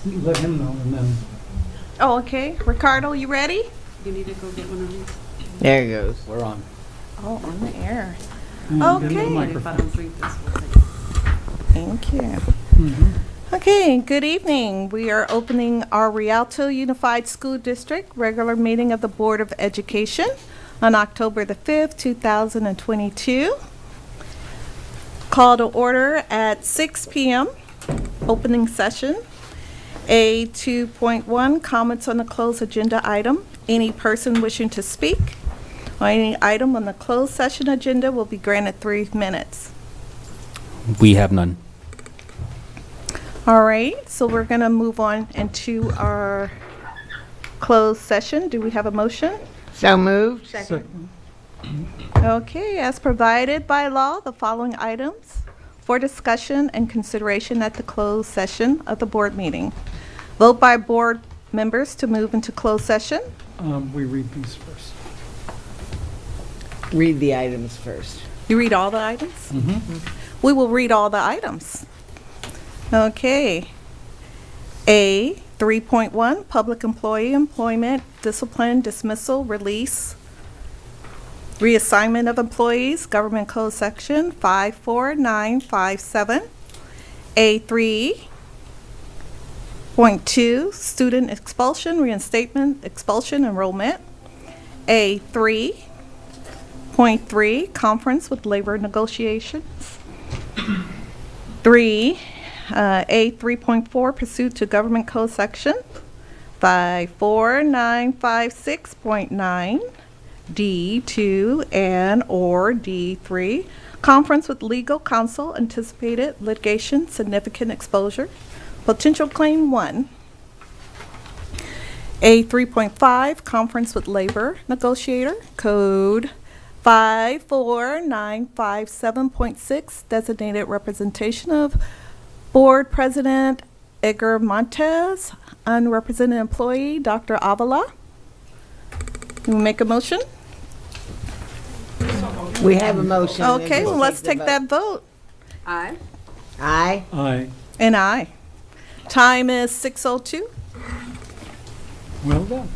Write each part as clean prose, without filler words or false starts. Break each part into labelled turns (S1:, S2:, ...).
S1: let him know and then.
S2: Oh, okay. Ricardo, you ready?
S3: You need to go get one of these.
S4: There it goes.
S1: We're on.
S2: Oh, on the air.
S1: And
S2: Okay.
S1: get the
S3: If I
S1: microphone.
S3: don't drink this, we'll take it.
S2: Thank you.
S1: Mhm.
S2: Okay, good evening. We are opening our Rialto Unified School District regular meeting of the Board of Education on October the 5th, 2022. Call to order at 6 p.m. Opening session. A 2.1, comments on the closed agenda item. Any person wishing to speak on any item on the closed session agenda will be granted 3 minutes.
S5: We have none.
S2: All right, so we're going to move on into our closed session. Do we have a motion?
S4: So moved.
S1: Second.
S2: Okay, as provided by law, the following items for discussion and consideration at the closed session of the board meeting. Vote by board members to move into closed session.
S1: We read these first.
S4: Read the items first.
S2: You read all the items?
S1: Mm-hmm.
S2: We will read all the items. Okay. A, 3.1, public employee employment, discipline, dismissal, release, reassignment of employees, Government Code Section 54957. A, 3.2, student expulsion, reinstatement, expulsion, enrollment. A, 3.3, conference with labor negotiations. 3, A 3.4, pursuit to Government Code Section 54956.9, D2 and or D3, conference with legal counsel, anticipated litigation, significant exposure, potential claim 1. A 3.5, conference with labor negotiator, code 54957.6, designated representation of Board President Edgar Montes, unrepresented employee Dr. Avila. Can we make a motion?
S4: We have a motion.
S2: Okay, well, let's
S4: the
S2: take
S4: vote.
S2: that vote.
S3: Aye.
S4: Aye.
S1: Aye.
S2: And aye. Time is 6:02.
S1: Well done.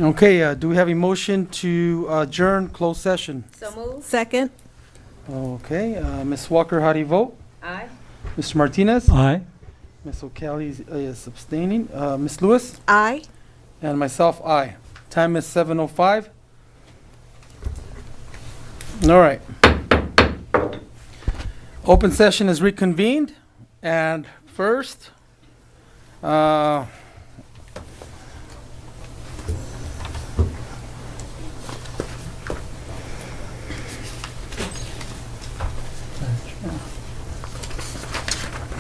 S1: Okay, do we have a motion to adjourn closed session?
S3: So moved.
S2: Second.
S1: Okay, Ms. Walker, how do you vote?
S3: Aye.
S1: Mr. Martinez?
S5: Aye.
S1: Ms. O'Kelly is abstaining. Ms. Lewis?
S2: Aye.
S1: And myself, aye. Time is 7:05. All right. Open session is reconvened, and first, here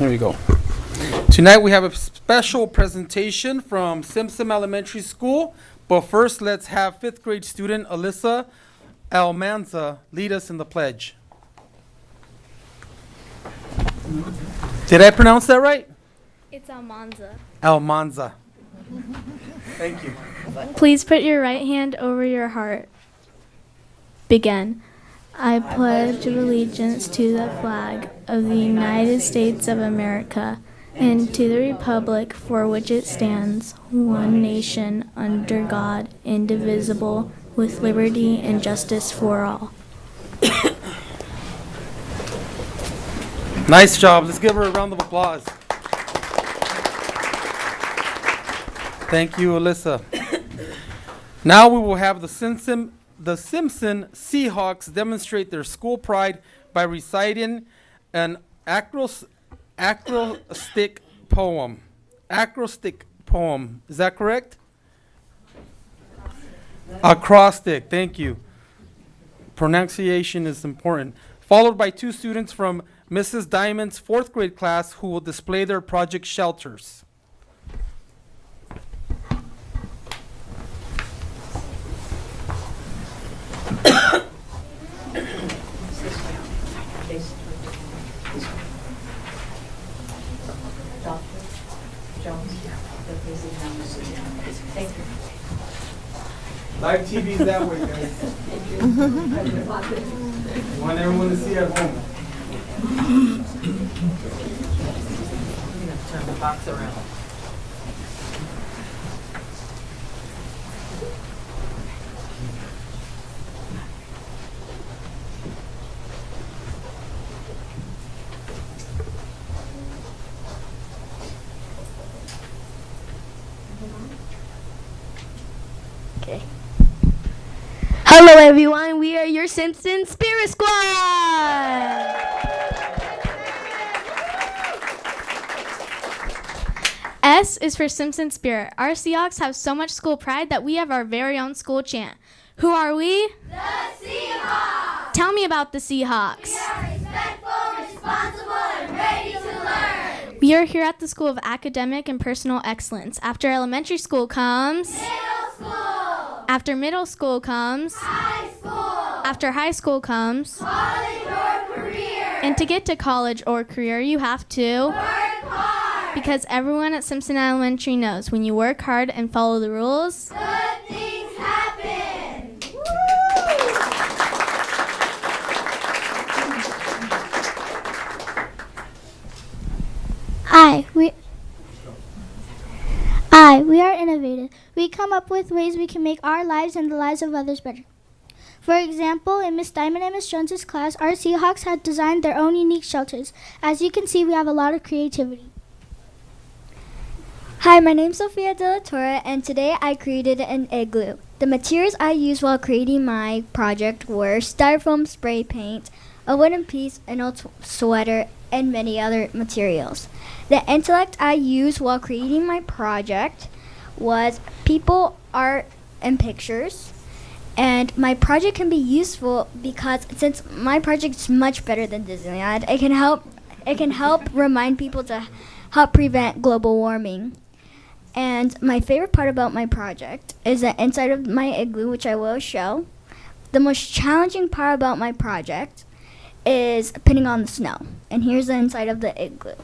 S1: we go. Tonight we have a special presentation from Simpson Elementary School, but first let's have fifth grade student Alyssa Almanza lead us in the pledge. Did I pronounce that right?
S6: It's Almanza.
S1: Almanza. Thank you.
S6: Please put your right hand over your heart. Begin. I pledge allegiance to the flag of the United States of America and to the republic for which it stands, one nation, under God, indivisible, with liberty and justice for all.
S1: Nice job. Let's give her a round of applause. Thank you, Alyssa. Now we will have the Simpson Seahawks demonstrate their school pride by reciting an acrostic poem. Acrostic poem. Is that correct? Acrostic. Thank you. Pronunciation is important. Followed by two students from Mrs. Diamond's fourth grade class who will display their project shelters. Live TV is that way, guys. Want everyone to see at home.
S3: Turn the box around.
S6: Hello, everyone. We are your Simpson Spirit Squad. S is for Simpson Spirit. Our Seahawks have so much school pride that we have our very own school chant. Who are we?
S7: The Seahawks!
S6: Tell me about the Seahawks.
S7: We are respectful, responsible, and ready to learn.
S6: We are here at the School of Academic and Personal Excellence. After elementary school comes...
S7: Middle school!
S6: After middle school comes...
S7: High school!
S6: After high school comes...
S7: College or career!
S6: And to get to college or career, you have to...
S7: Work hard!
S6: Because everyone at Simpson Elementary knows when you work hard and follow the rules...
S7: Good things happen!
S8: We are innovative. We come up with ways we can make our lives and the lives of others better. For example, in Miss Diamond and Miss Jones's class, our Seahawks had designed their own unique shelters. As you can see, we have a lot of creativity.
S9: Hi, my name's Sophia De La Torre, and today I created an igloo. The materials I used while creating my project were styrofoam spray paint, a wooden piece, an old sweater, and many other materials. The intellect I used while creating my project was people, art, and pictures. And my project can be useful because since my project is much better than Disneyland, it can help remind people to help prevent global warming. And my favorite part about my project is the inside of my igloo, which I will show. The most challenging part about my project is putting on the snow. And here's the inside of the igloo.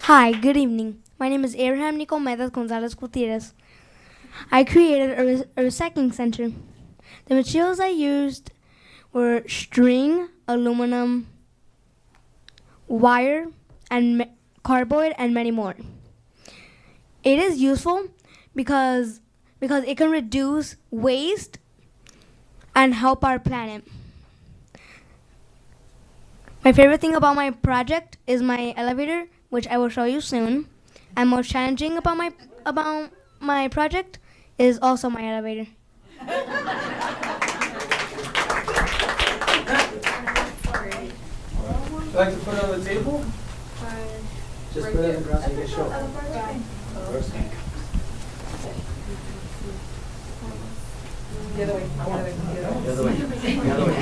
S10: Hi, good evening. My name is Abraham Nicomedes Gonzalez Gutierrez. I created a recycling center. The materials I used were string, aluminum, wire, and cardboard, and many more. It is useful because it can reduce waste and help our planet. My favorite thing about my project is my elevator, which I will show you soon. And most challenging about my project is also my elevator.
S1: Would you like to put it on the table? Just put it on the ground so you can show.
S3: The other way.
S1: The other way. The other way.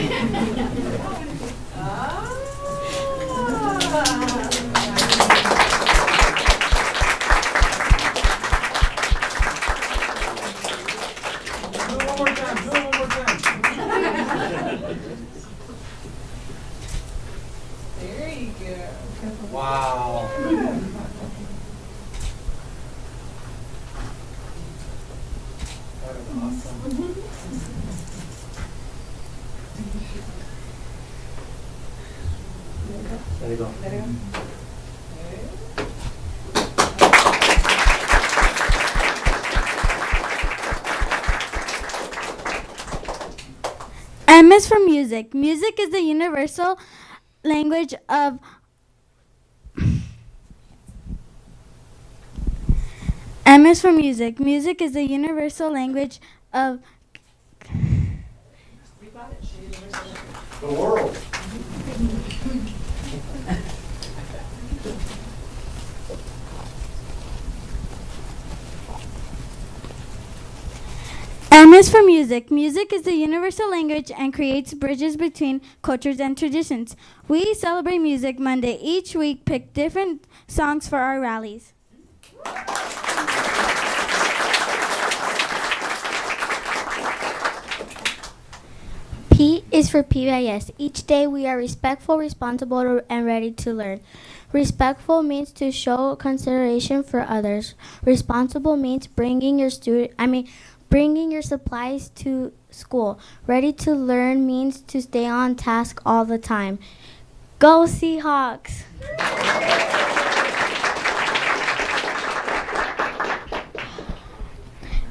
S1: Do it one more time. Do it one more time.
S3: There you go.
S1: Wow. That is awesome. There you go.
S3: There you go.
S10: M is for music. Music is the universal language of M is for music. Music is the universal language of
S1: The world.
S10: M is for music. Music is the universal language and creates bridges between cultures and traditions. We celebrate Music Monday. Each week, pick different songs for our rallies. P is for PBIS. Each day we are respectful, responsible, and ready to learn. Respectful means to show consideration for others. Responsible means bringing your supplies to school. Ready to learn means to stay on task all the time. Go Seahawks!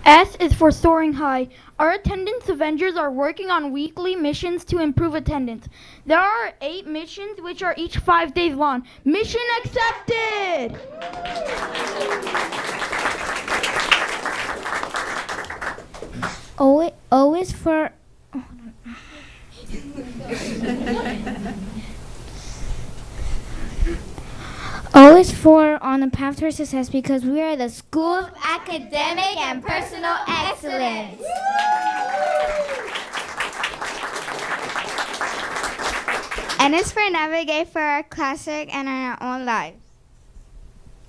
S11: S is for soaring high. Our attendance Avengers are working on weekly missions to improve attendance. There are 8 missions which are each 5 days long. Mission accepted!
S8: O is for O is for on the path to success because we are the school of academic and personal excellence.
S9: N is for navigate for our classic and our own lives.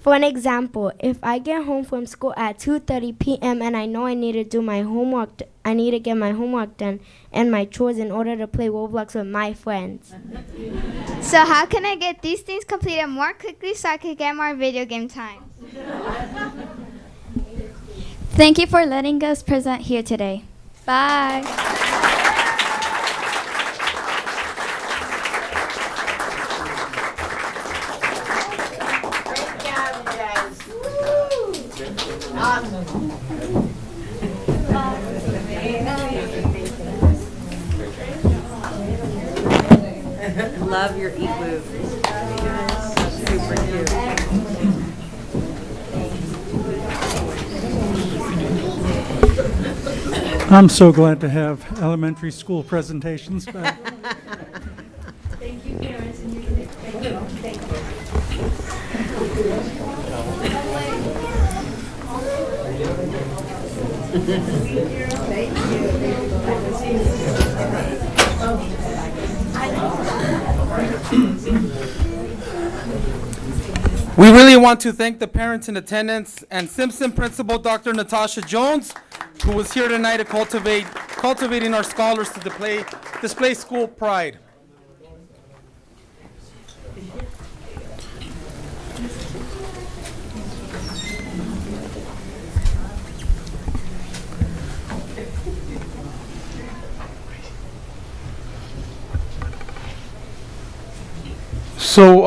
S10: For an example, if I get home from school at 2:30 p.m. and I know I need to do my homework, I need to get my homework done and my chores in order to play Roblox with my friends.
S9: So how can I get these things completed more quickly so I can get more video game time?
S8: Thank you for letting us present here today.
S9: Bye.
S3: Love your igloo. Super cute.
S12: I'm so glad to have elementary school presentations back.
S3: Thank you, parents, and your kids. Thank you.
S1: We really want to thank the parents in attendance and Simpson Principal Dr. Natasha Jones, who was here tonight to cultivating our scholars to display school pride. So,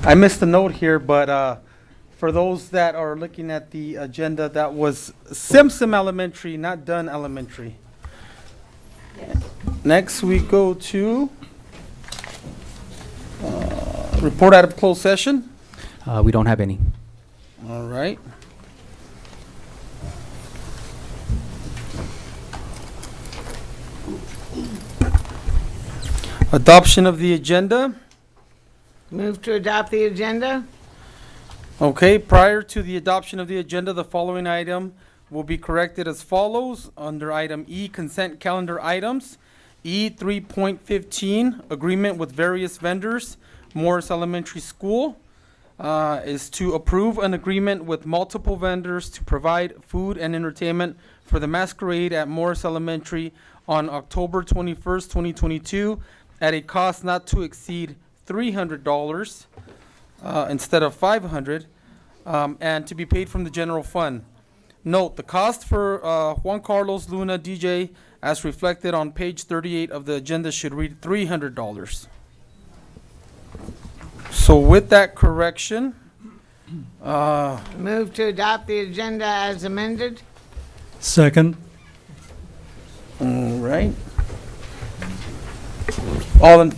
S1: I missed a note here, but for those that are looking at the agenda, that was Simpson Elementary, not Dunn Elementary. Next, we go to report out of closed session.
S5: We don't have any.
S1: All right. Adoption of the agenda.
S4: Move to adopt the agenda?
S1: Okay, prior to the adoption of the agenda, the following item will be corrected as follows. Under item E, consent calendar items. E 3.15, agreement with various vendors. Morris Elementary School is to approve an agreement with multiple vendors to provide food and entertainment for the masquerade at Morris Elementary on October 21st, 2022 at a cost not to exceed $300 instead of $500 and to be paid from the general fund. Note, the cost for Juan Carlos Luna DJ as reflected on page 38 of the agenda should read $300. So with that correction,
S4: Move to adopt the agenda as amended?
S12: Second.
S1: all right. All in,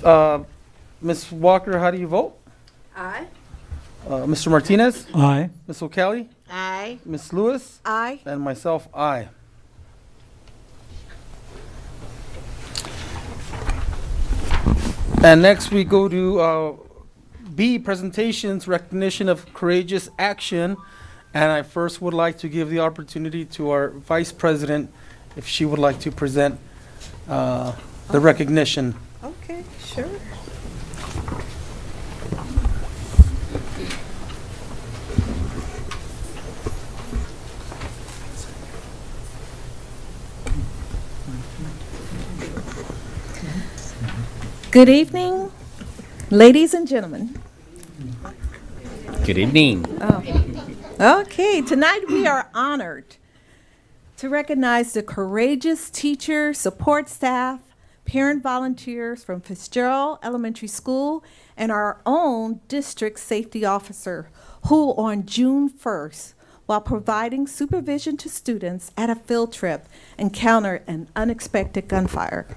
S1: Ms. Walker, how do you vote?
S2: Aye.
S1: Mr. Martinez?
S12: Aye.
S1: Ms. O'Kelly?
S4: Aye.
S1: Ms. Lewis?
S2: Aye.
S1: And myself, aye. And next we go to B, presentations, recognition of courageous action. And I first would like to give the opportunity to our Vice President if she would like to present the recognition.
S2: Okay, sure. Good evening, ladies and gentlemen.
S5: Good evening.
S2: Okay, tonight we are honored to recognize the courageous teachers, support staff, parent volunteers from Fitzgerald Elementary School and our own district safety officer who on June 1st, while providing supervision to students at a field trip, encountered an unexpected gunfire.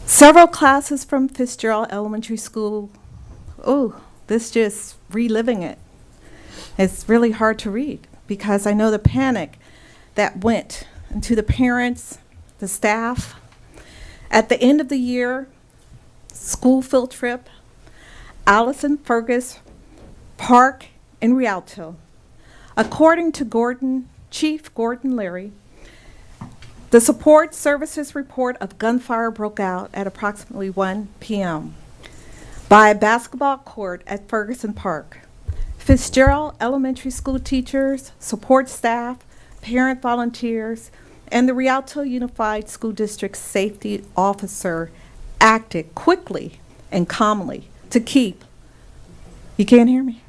S2: Several classes from Fitzgerald Elementary School, this just reliving it. It's really hard to read because I know the panic that went into the parents, the staff. At the end of the year, school field trip, Allison Fergus Park in Rialto. According to Chief Gordon Leary, the support services report of gunfire broke out at approximately 1 p.m. by a basketball court at Ferguson Park. Fitzgerald Elementary School teachers, support staff, parent volunteers, and the Rialto Unified School District safety officer acted quickly and calmly to keep, you can't hear me?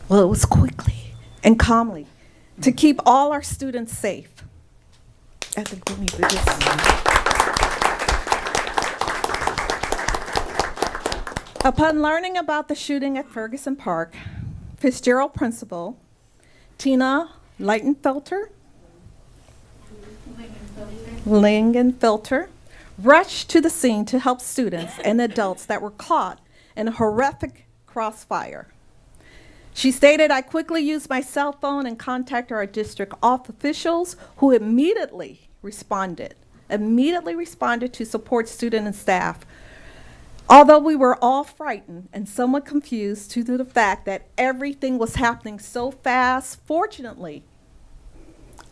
S2: Well, it was quickly and calmly to keep all our students safe. I think we need to just. Upon learning about the shooting at Ferguson Park, Fitzgerald principal Tina Langenfelter rushed to the scene to help students and adults that were caught in a horrific crossfire. She stated, "I quickly used my cell phone and contacted our district officials who immediately responded to support students and staff. Although we were all frightened and somewhat confused due to the fact that everything was happening so fast, fortunately,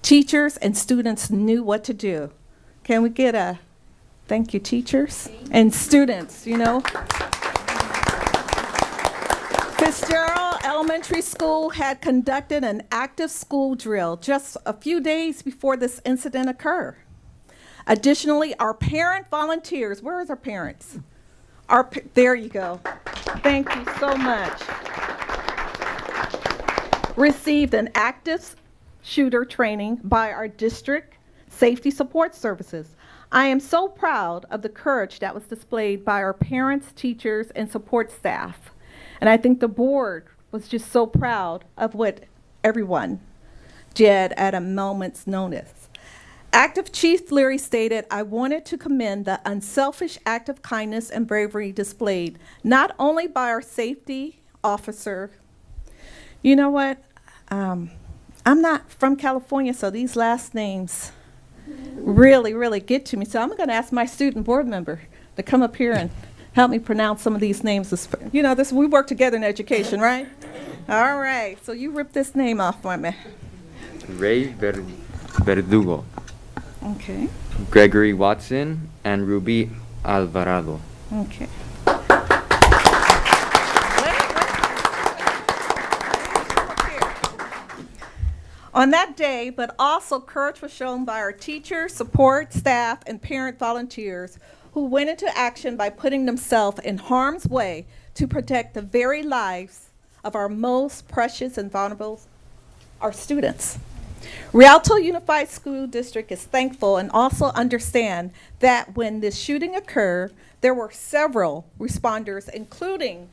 S2: teachers and students knew what to do." Can we get a thank you, teachers and students, Fitzgerald Elementary School had conducted an active school drill just a few days before this incident occurred. Additionally, our parent volunteers, where is our parents? There you go. Thank you so much. Received an active shooter training by our district safety support services. I am so proud of the courage that was displayed by our parents, teachers, and support staff. And I think the board was just so proud of what everyone did at a moment's notice. Active Chief Leary stated, "I wanted to commend the unselfish act of kindness and bravery displayed not only by our safety officer." You know what? I'm not from California, so these last names really get to me. So I'm going to ask my student board member to come up here and help me pronounce some of these names. You know, we work together in education, right? All right. So you rip this name off for me.
S13: Verdugo,
S2: Okay.
S13: Gregory Watson, and Ruby Alvarado.
S2: Okay. On that day, but also courage was shown by our teachers, support staff, and parent volunteers who went into action by putting themselves in harm's way to protect the very lives of our most precious and vulnerable, our students. Rialto Unified School District is thankful and also understand that when this shooting occurred, there were several responders, including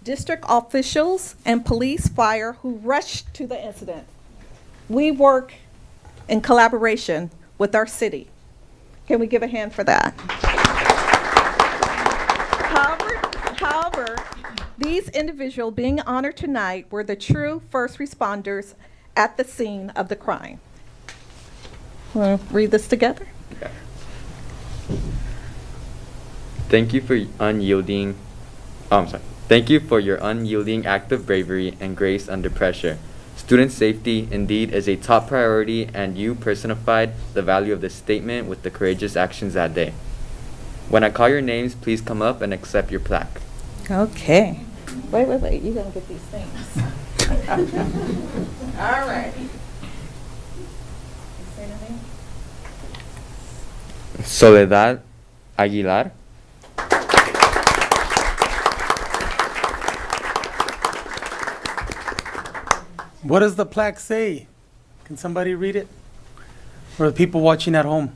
S2: district officials and police fire, who rushed to the incident. We work in collaboration with our city. Can we give a hand for that? However, these individuals being honored tonight were the true first responders at the scene of the crime. Want to read this together?
S13: Okay. Thank you for unyielding. Thank you for your unyielding act of bravery and grace under pressure. Student safety indeed is a top priority, and you personified the value of this statement with the courageous actions that day. When I call your names, please come up and accept your plaque.
S2: Okay. Wait. You're going to get these things. All right. Say the name.
S13: Soledad Aguilar,
S1: What does the plaque say? Can somebody read it? For the people watching at home.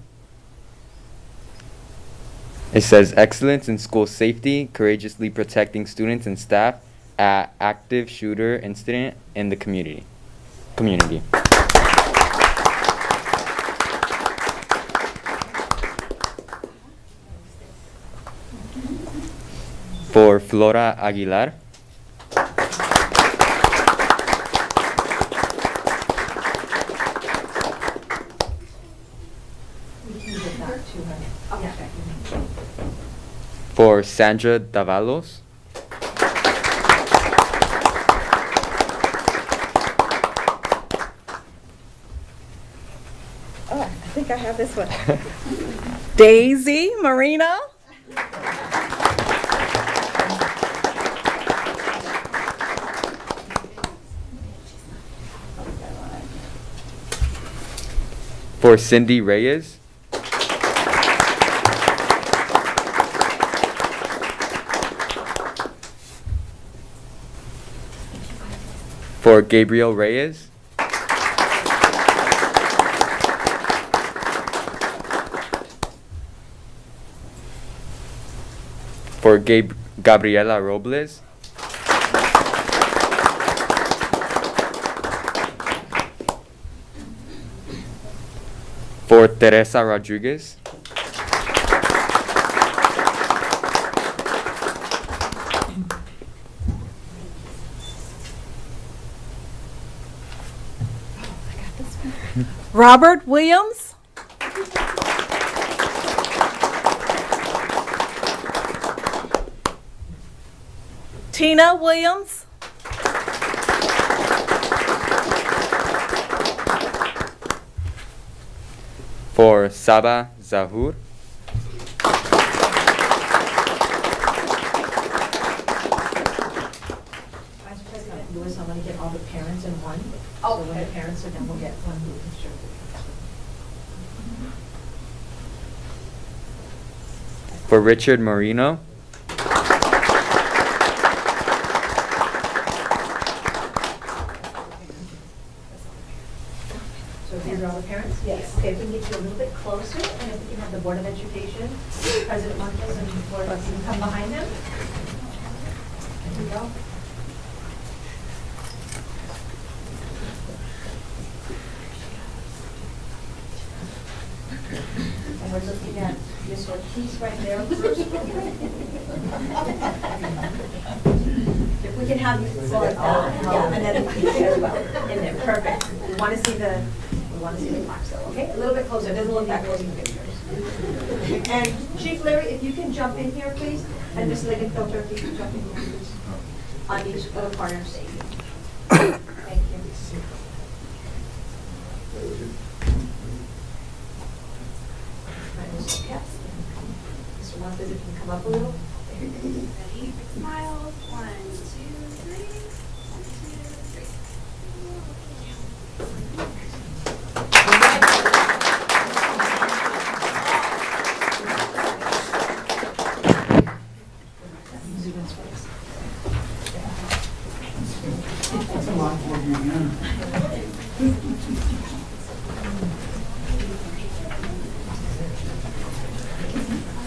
S13: it says excellence in school safety, courageously protecting students and staff at active shooter incident in the community. For Flora Aguilar, for Sandra Davalos,
S2: Oh, I think I have this one. Daisy Marino.
S13: for Cindy Reyes, for Gabriel Reyes, for Gabriela Robles, for Teresa Rodriguez,
S2: Robert Williams. Tina Williams.
S13: for Saba Zahur,
S3: Vice President Lewis, I want to get all the parents in one. Oh, so when the parents are done, we'll get one group picture.
S13: for Richard Marino,
S3: So these are all the parents? Yes. Okay, if we can get you a little bit closer, and if we can have the Board of Education, President Montes and the Board of Education come behind them. There we go. And we're looking at Ms. Ortiz right there first. If we can have you slow it down, yeah, and then in there, perfect. We want to see the plaques though, okay? A little bit closer, it doesn't look that close in the pictures. And Chief Larry, if you can jump in here, please, and Ms. Ligenfelter, if you can jump in here, please, on each of the corners. Thank you. Mr. Katz. Mr. Montes, if you can come up a little.
S7: Ready? Smile. 1, 2, 3. 1, 2, 3.
S12: That's a lot for you, man.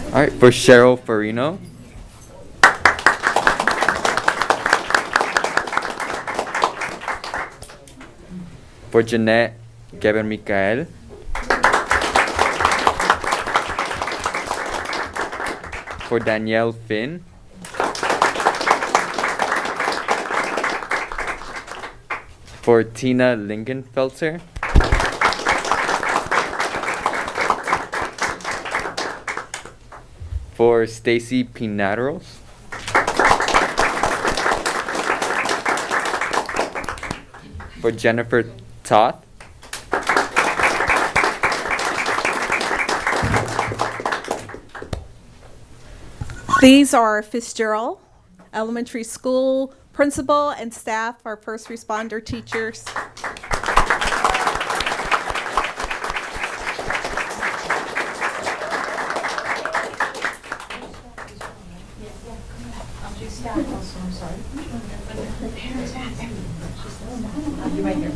S13: All right, for Cheryl Farino. For Jeanette Geber-Mikael. For Danielle Finn. For Tina Lingenfelter. For Stacy Pinaros. For Jennifer Toth.
S2: These are Fitzgerald Elementary School principal and staff, our first responder teachers.
S3: Also, I'm sorry. Parents back there. You right here.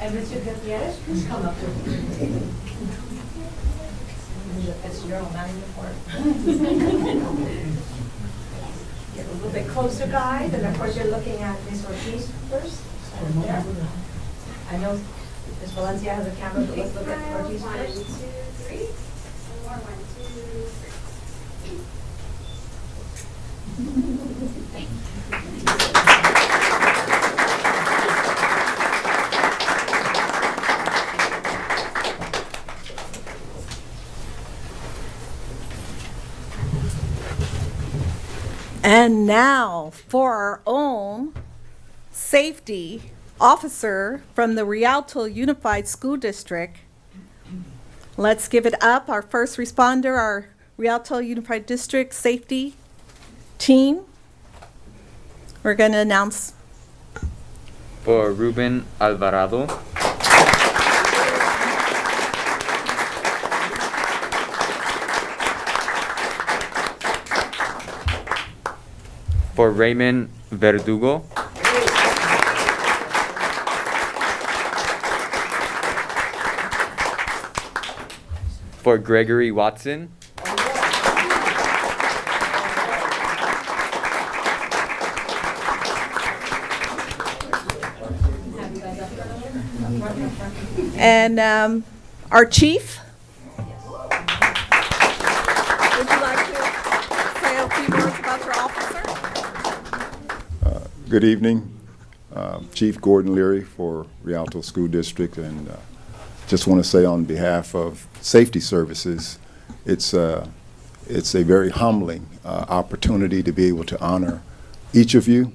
S3: And Mr. Gutierrez, please come up with me. That's your own, not in your court. Get a little bit closer, guys, and of course you're looking at Ms. Ortiz first. Right there. I know Ms. Valencia has a camera, but let's look at Ortiz
S7: One,
S3: first.
S7: 2, 3. One more. 1, 2, 3.
S2: And now for our own safety officer from the Rialto Unified School District. Let's give it up, our first responder, our Rialto Unified District safety team. We're going to announce.
S13: For Ruben Alvarado. For Raymond Verdugo. For Gregory Watson.
S2: And our chief. Would you like to say a few words about your officer?
S14: Good evening. Chief Gordon Leary for Rialto School District, and just want to say on behalf of Safety Services, it's a very humbling opportunity to be able to honor each of you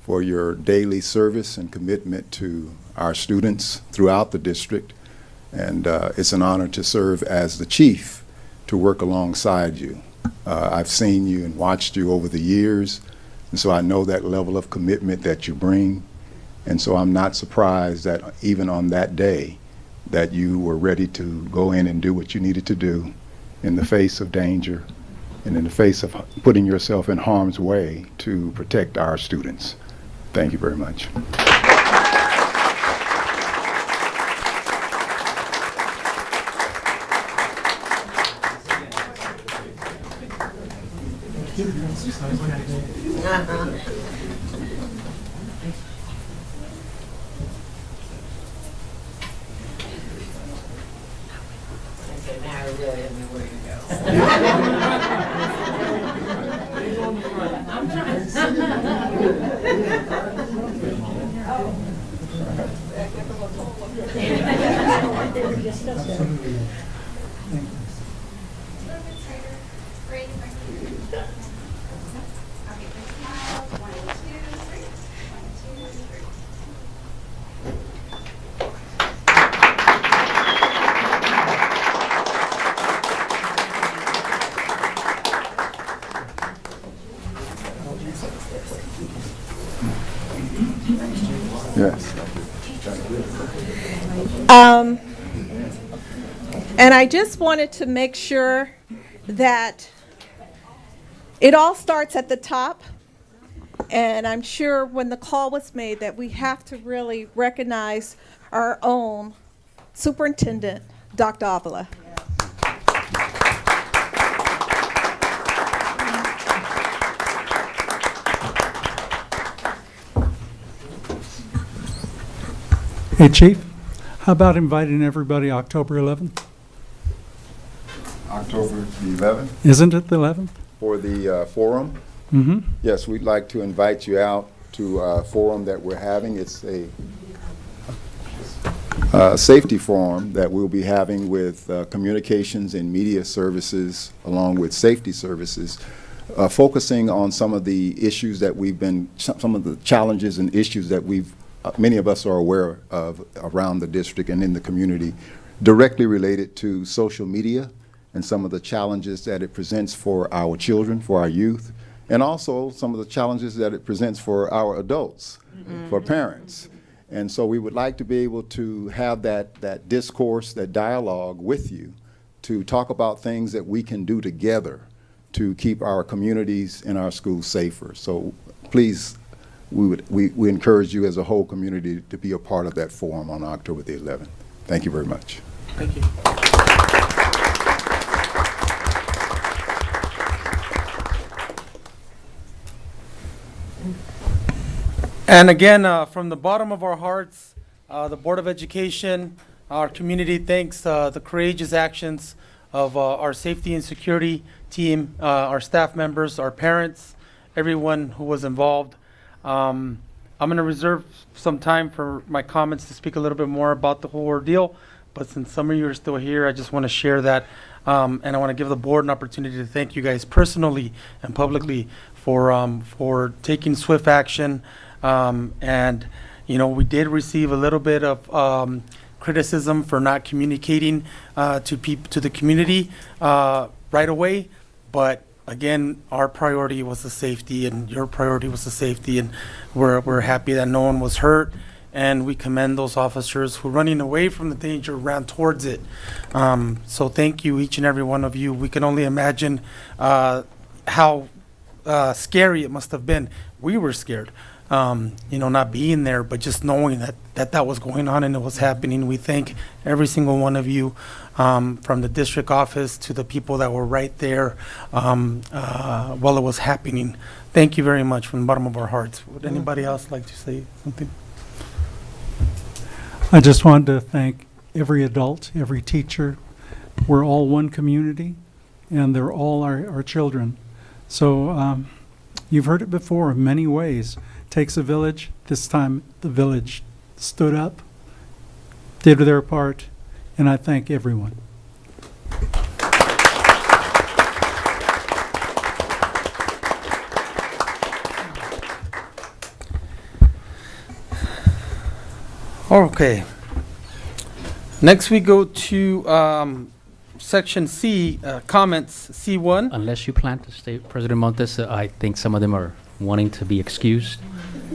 S14: for your daily service and commitment to our students throughout the district. And it's an honor to serve as the chief, to work alongside you. I've seen you and watched you over the years, and so I know that level of commitment that you bring. And so I'm not surprised that even on that day that you were ready to go in and do what you needed to do in the face of danger and in the face of putting yourself in harm's way to protect our students. Thank you very much. Yes.
S2: And I just wanted to make sure that it all starts at the top. And I'm sure when the call was made that we have to really recognize our own superintendent, Dr. Avila.
S12: Hey, Chief, how about inviting everybody October 11th?
S14: October the 11th
S12: Isn't it the 11th?
S14: for the forum.
S12: Mm-hmm.
S14: Yes, we'd like to invite you out to a forum that we're having. It's a safety forum that we'll be having with communications and media services along with safety services, focusing on some of the issues that some of the challenges and issues that many of us are aware of around the district and in the community, directly related to social media and some of the challenges that it presents for our children, for our youth, and also some of the challenges that it presents for our adults, for parents. And so we would like to be able to have that discourse, that dialogue with you to talk about things that we can do together to keep our communities and our schools safer. So please, we encourage you as a whole community to be a part of that forum on October the 11th. Thank you very much.
S1: Thank you. And again, from the bottom of our hearts, the Board of Education, our community thanks the courageous actions of our safety and security team, our staff members, our parents, everyone who was involved. I'm going to reserve some time for my comments to speak a little bit more about the whole ordeal, but since some of you are still here, I just want to share that, and I want to give the board an opportunity to thank you guys personally and publicly for taking swift action. And you know, we did receive a little bit of criticism for not communicating to the community right away, but again, our priority was the safety, and your priority was the safety, and we're happy that no one was hurt, and we commend those officers who, running away from the danger, ran towards it. So thank you, each and every one of you. We can only imagine how scary it must have been. We were scared, you know, not being there, but just knowing that was going on and it was happening. We thank every single one of you, from the district office to the people that were right there while it was happening. Thank you very much from the bottom of our hearts. Would anybody else like to say something?
S12: I just wanted to thank every adult, every teacher. We're all one community, and they're all our children. So you've heard it before in many ways. Takes a village. This time the village stood up, did their part, and I thank everyone.
S1: Okay. Next we go to section C, comments, C1.
S5: Unless you plan to stay, President Montes, I think some of them are wanting to be excused.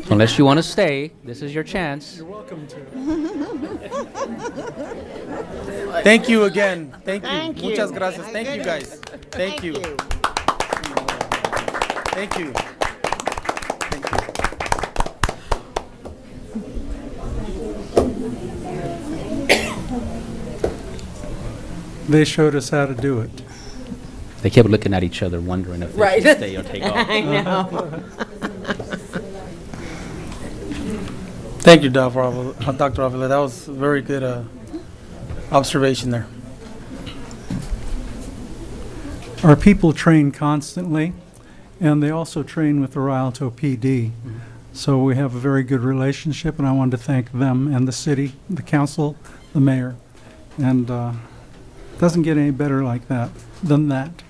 S5: So unless you want to stay, this is your chance.
S12: You're welcome to.
S1: Thank you again. Thank you.
S4: Thank you.
S1: Muchas gracias.
S4: My
S1: Thank you,
S4: goodness.
S1: guys. Thank you. Thank you. Thank you.
S12: They showed us how to do it.
S5: They kept looking at each other, wondering if they
S15: Right.
S5: should stay or take off.
S15: I know.
S1: Thank you, Dr. Avila. That was a very good observation there.
S12: Our people train constantly, and they also train with the Rialto PD. So we have a very good relationship, and I wanted to thank them and the city, the council, the mayor. And doesn't get any better like that than that.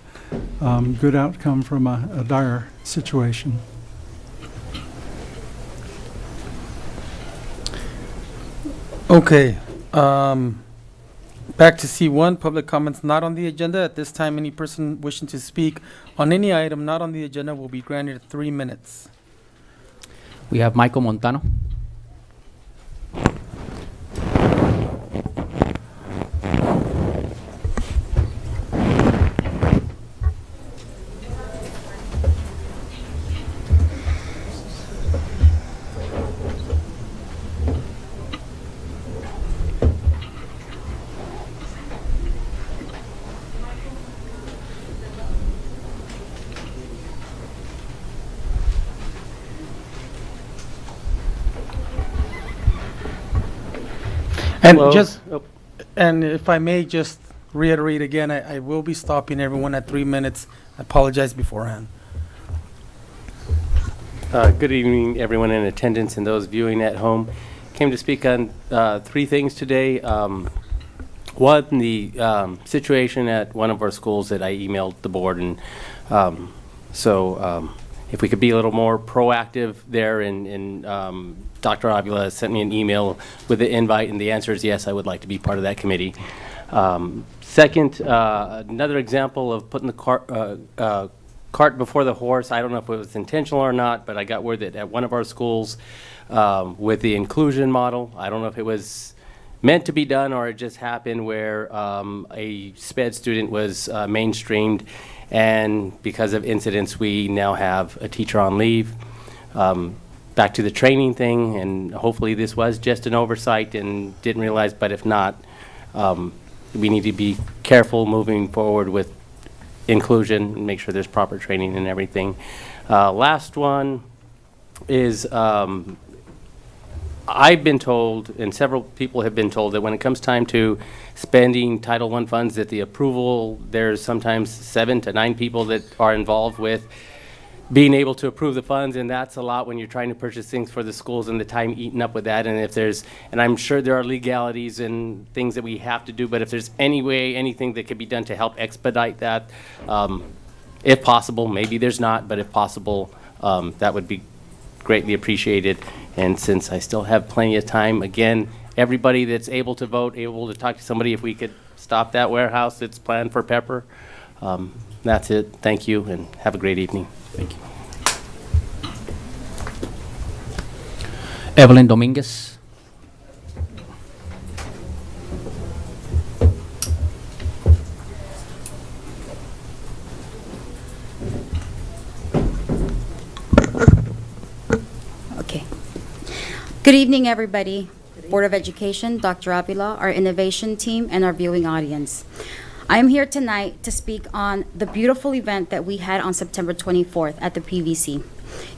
S12: Good outcome from a dire situation.
S1: Okay. Back to C1, public comments not on the agenda. At this time, any person wishing to speak on any item not on the agenda will be granted 3 minutes.
S5: We have Michael Montano.
S1: And
S16: Hello.
S1: just,
S16: Oh.
S1: and if I may just reiterate again, I will be stopping everyone at 3 minutes. I apologize beforehand.
S16: Good evening, everyone in attendance and those viewing at home. Came to speak on 3 things today. One, the situation at one of our schools that I emailed the board, and if we could be a little more proactive there, and Dr. Avila sent me an email with the invite, and the answer is yes, I would like to be part of that committee. Second, another example of putting the cart before the horse. I don't know if it was intentional or not, but I got word that at one of our schools with the inclusion model, I don't know if it was meant to be done or it just happened where a SPED student was mainstreamed, and because of incidents, we now have a teacher on leave. Back to the training thing, and hopefully this was just an oversight and didn't realize, but if not, we need to be careful moving forward with inclusion and make sure there's proper training and everything. Last one is I've been told, and several people have been told, that when it comes time to spending Title I funds, that the approval, there's sometimes 7 to 9 people that are involved with being able to approve the funds, and that's a lot when you're trying to purchase things for the schools and the time eaten up with that. And if there's, and I'm sure there are legalities and things that we have to do, but if there's any way, anything that could be done to help expedite that, if possible, maybe there's not, but if possible, that would be greatly appreciated. And since I still have plenty of time, again, everybody that's able to vote, able to talk to somebody, if we could stop that warehouse that's planned for Pepper. That's it. Thank you, and have a great evening.
S5: Thank you. Evelyn Dominguez.
S17: Okay. Good evening, everybody. Board of Education, Dr. Avila, our innovation team, and our viewing audience. I am here tonight to speak on the beautiful event that we had on September 24th at the PVC.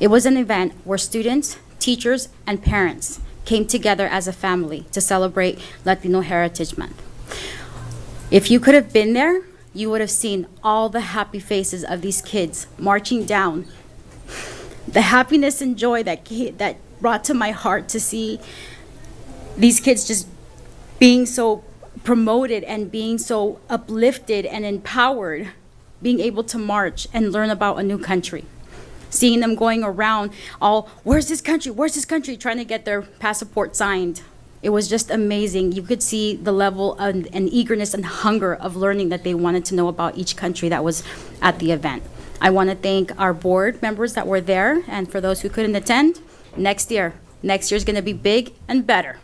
S17: It was an event where students, teachers, and parents came together as a family to celebrate Latino Heritage Month. If you could have been there, you would have seen all the happy faces of these kids marching down. The happiness and joy that brought to my heart to see these kids just being so promoted and being so uplifted and empowered, being able to march and learn about a new country. Seeing them going around all, where's this country, trying to get their passport signed. It was just amazing. You could see the level and eagerness and hunger of learning that they wanted to know about each country that was at the event. I want to thank our board members that were there, and for those who couldn't attend, next year's going to be big and better.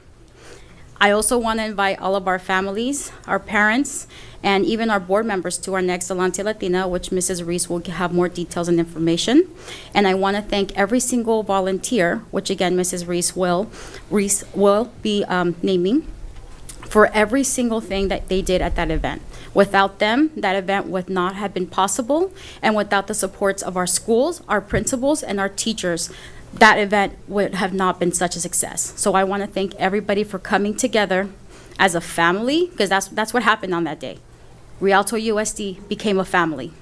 S17: I also want to invite all of our families, our parents, and even our board members to our next Delante Latina, which Mrs. Reese will have more details and information. And I want to thank every single volunteer, which again, Mrs. Reese will be naming, for every single thing that they did at that event. Without them, that event would not have been possible, and without the supports of our schools, our principals, and our teachers, that event would have not been such a success. So I want to thank everybody for coming together as a family, because that's what happened on that day. Rialto USD became a family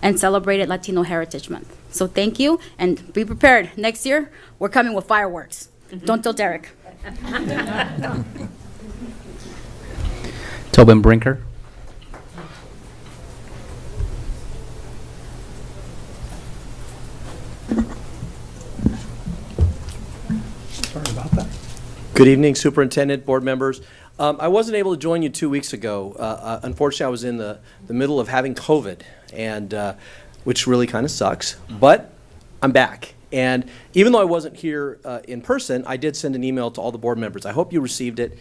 S17: and celebrated Latino Heritage Month. So thank you, and be prepared. Next year, we're coming with fireworks. Don't tell Derek.
S5: Tobin Brinker.
S12: Sorry about that.
S15: Good evening, Superintendent, board members. I wasn't able to join you 2 weeks ago. Unfortunately, I was in the middle of having COVID, and which really kind of sucks, but I'm back. And even though I wasn't here in person, I did send an email to all the board members. I hope you received it.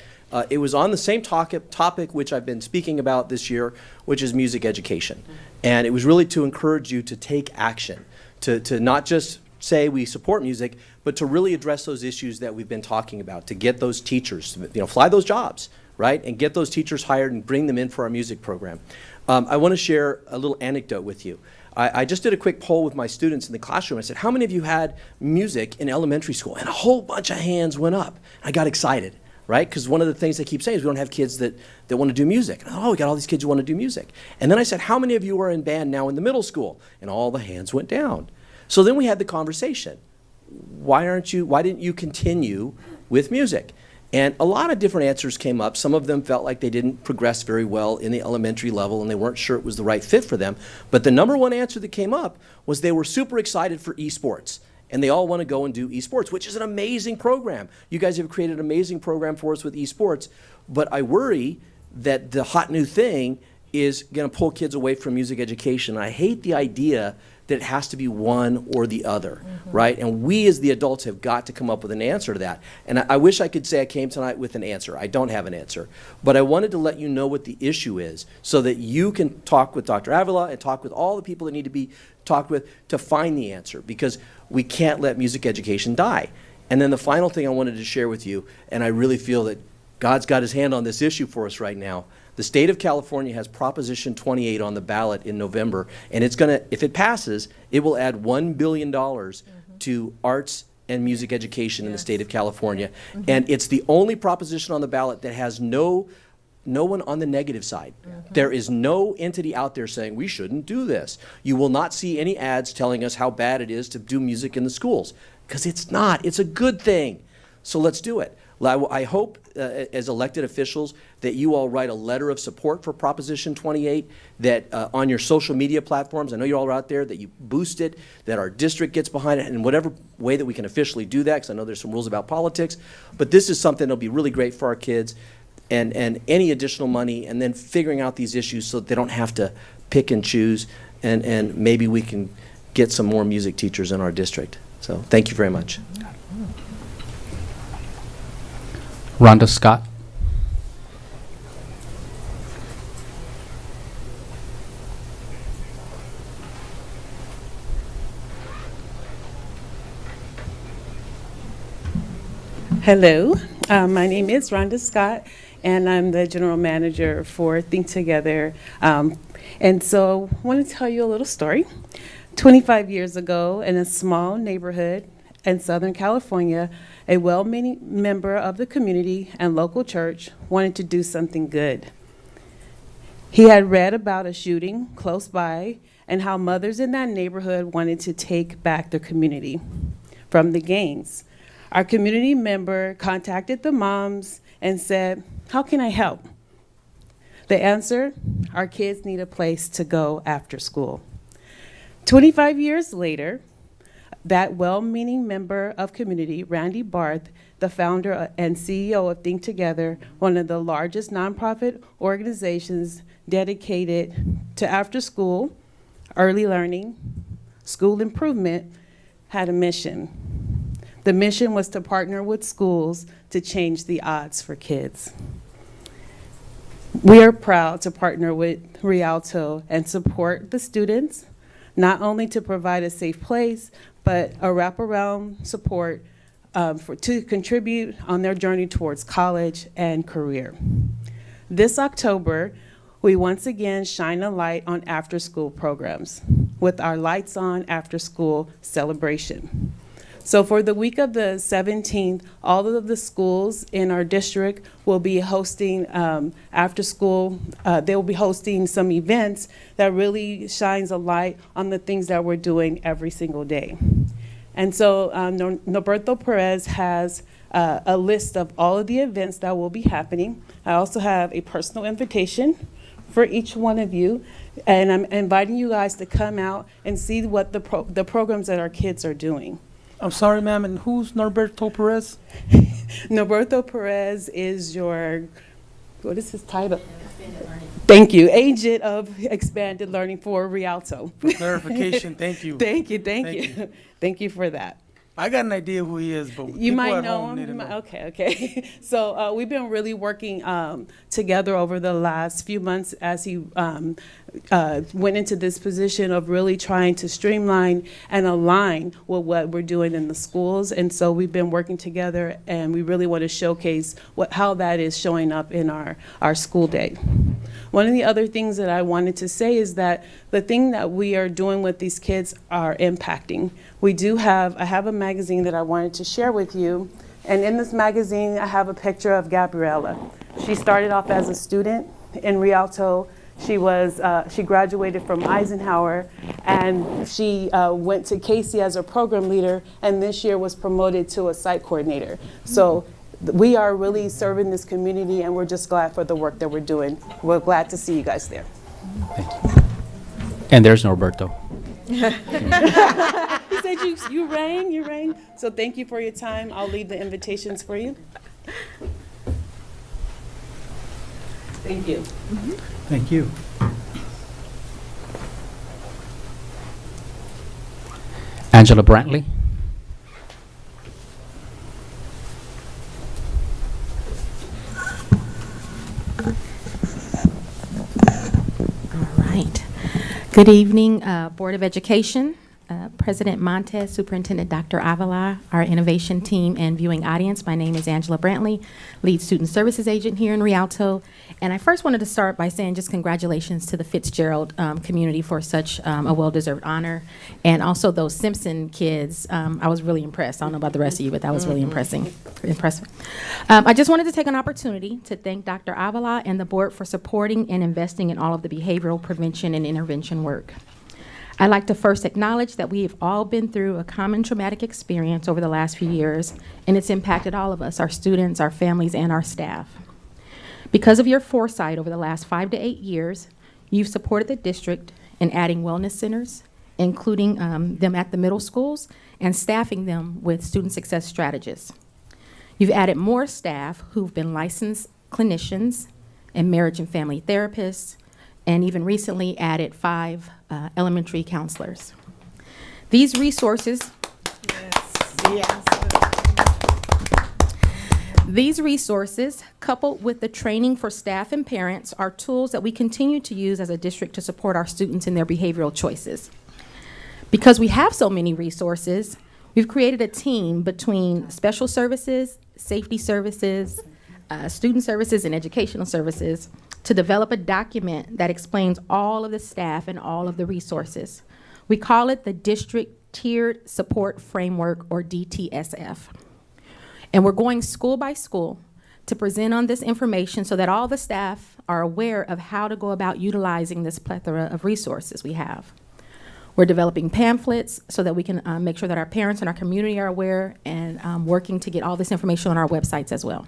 S15: It was on the same topic which I've been speaking about this year, which is music education. And it was really to encourage you to take action, to not just say we support music, but to really address those issues that we've been talking about, to get those teachers, fly those jobs, right? And get those teachers hired and bring them in for our music program. I want to share a little anecdote with you. I just did a quick poll with my students in the classroom. I said, how many of you had music in elementary school? And a whole bunch of hands went up. I got excited, right? Because one of the things they keep saying is we don't have kids that want to do music. And I thought, oh, we got all these kids who want to do music. And then I said, how many of you are in band now in the middle school? And all the hands went down. So then we had the conversation. Why didn't you continue with music? And a lot of different answers came up. Some of them felt like they didn't progress very well in the elementary level and they weren't sure it was the right fit for them. But the number one answer that came up was they were super excited for esports. And they all want to go and do esports, which is an amazing program. You guys have created an amazing program for us with esports. But I worry that the hot new thing is going to pull kids away from music education. I hate the idea that it has to be one or the other, right? And we as the adults have got to come up with an answer to that. And I wish I could say I came tonight with an answer. I don't have an answer. But I wanted to let you know what the issue is so that you can talk with Dr. Avila and talk with all the people that need to be talked with to find the answer, because we can't let music education die. And then the final thing I wanted to share with you, and I really feel that God's got his hand on this issue for us right now. The state of California has Proposition 28 on the ballot in November, and it's going to, if it passes, it will add $1 billion to arts and music education in the state of California. And it's the only proposition on the ballot that has no one on the negative side. There is no entity out there saying we shouldn't do this. You will not see any ads telling us how bad it is to do music in the schools, because it's not. It's a good thing. So let's do it. I hope, as elected officials, that you all write a letter of support for Proposition 28, that on your social media platforms, I know you all are out there, that you boost it, that our district gets behind it, in whatever way that we can officially do that, because I know there's some rules about politics. But this is something that'll be really great for our kids, and any additional money, and then figuring out these issues so that they don't have to pick and choose, and maybe we can get some more music teachers in our district. So thank you very much.
S5: Rhonda Scott.
S18: Hello, my name is Rhonda Scott, and I'm the general manager for Think Together. And so I want to tell you a little story. 25 years ago, in a small neighborhood in Southern California, a well-meaning member of the community and local church wanted to do something good. He had read about a shooting close by and how mothers in that neighborhood wanted to take back their community from the gangs. Our community member contacted the moms and said, "How can I help?" The answer, "Our kids need a place to go after school." 25 years later, that well-meaning member of community, Randy Barth, the founder and CEO of Think Together, one of the largest nonprofit organizations dedicated to after-school, early learning, school improvement, had a mission. The mission was to partner with schools to change the odds for kids. We are proud to partner with Rialto and support the students, not only to provide a safe place, but a wraparound support to contribute on their journey towards college and career. This October, we once again shine a light on after-school programs with our Lights On After School celebration. So for the week of the 17th, all of the schools in our district will be hosting after school, they will be hosting some events that really shines a light on the things that we're doing every single day. And so Norberto Perez has a list of all of the events that will be happening. I also have a personal invitation for each one of you, and I'm inviting you guys to come out and see what the programs that our kids are doing.
S1: I'm sorry, ma'am, and who's Norberto Perez?
S18: Norberto Perez is your, what is his title? Thank you, agent of expanded learning for Rialto.
S1: For clarification, thank you.
S18: Thank you. Thank you for that.
S1: I got an idea who he is, but
S18: You
S1: people
S18: might
S1: at
S18: know
S1: home need to
S18: him.
S1: know.
S18: Okay. So we've been really working together over the last few months as he went into this position of really trying to streamline and align with what we're doing in the schools. And so we've been working together, and we really want to showcase how that is showing up in our school day. One of the other things that I wanted to say is that the thing that we are doing with these kids are impacting. I have a magazine that I wanted to share with you, and in this magazine I have a picture of Gabriella. She started off as a student in Rialto. She graduated from Eisenhower, and she went to Casey as a program leader, and this year was promoted to a site coordinator. So we are really serving this community, and we're just glad for the work that we're doing. We're glad to see you guys there.
S5: And there's Norberto.
S18: He said you rang. So thank you for your time. I'll leave the invitations for you. Thank you.
S12: Thank you.
S5: Angela Brantley.
S19: All right. Good evening, Board of Education, President Montez, Superintendent Dr. Avila, our innovation team, and viewing audience. My name is Angela Brantley, lead student services agent here in Rialto. And I first wanted to start by saying just congratulations to the Fitzgerald community for such a well-deserved honor. And also those Simpson kids, I was really impressed. I don't know about the rest of you, but that was really impressive. I just wanted to take an opportunity to thank Dr. Avila and the board for supporting and investing in all of the behavioral prevention and intervention work. I'd like to first acknowledge that we have all been through a common traumatic experience over the last few years, and it's impacted all of us, our students, our families, and our staff. Because of your foresight over the last 5 to 8 years, you've supported the district in adding wellness centers, including them at the middle schools, and staffing them with student success strategists. You've added more staff who've been licensed clinicians and marriage and family therapists, and even recently added 5 elementary counselors. These resources, These resources, coupled with the training for staff and parents, are tools that we continue to use as a district to support our students in their behavioral choices. Because we have so many resources, we've created a team between special services, safety services, student services, and educational services to develop a document that explains all of the staff and all of the resources. We call it the District Tiered Support Framework, or DTSF. And we're going school by school to present on this information so that all the staff are aware of how to go about utilizing this plethora of resources we have. We're developing pamphlets so that we can make sure that our parents and our community are aware, and working to get all this information on our websites as well.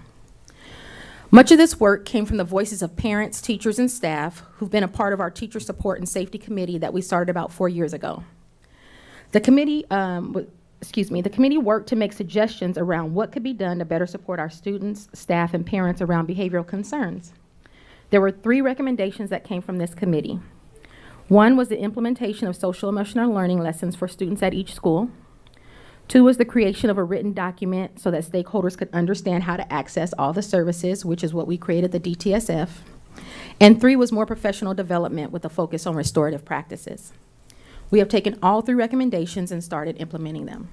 S19: Much of this work came from the voices of parents, teachers, and staff who've been a part of our Teacher Support and Safety Committee that we started about 4 years ago. The committee, the committee worked to make suggestions around what could be done to better support our students, staff, and parents around behavioral concerns. There were 3 recommendations that came from this committee. One was the implementation of social emotional learning lessons for students at each school. 2 was the creation of a written document so that stakeholders could understand how to access all the services, which is what we created, the DTSF. And 3 was more professional development with a focus on restorative practices. We have taken all 3 recommendations and started implementing them.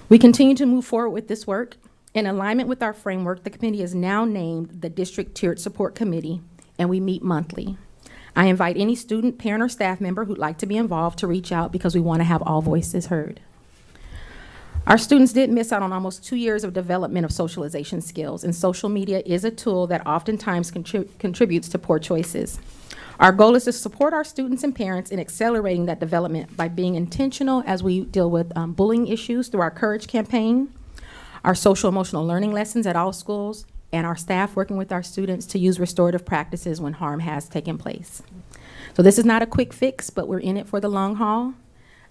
S19: We continue to move forward with this work. In alignment with our framework, the committee is now named the District Tiered Support Committee, and we meet monthly. I invite any student, parent, or staff member who'd like to be involved to reach out because we want to have all voices heard. Our students did miss out on almost 2 years of development of socialization skills, and social media is a tool that oftentimes contributes to poor choices. Our goal is to support our students and parents in accelerating that development by being intentional as we deal with bullying issues through our Courage campaign, our social emotional learning lessons at all schools, and our staff working with our students to use restorative practices when harm has taken place. So this is not a quick fix, but we're in it for the long haul.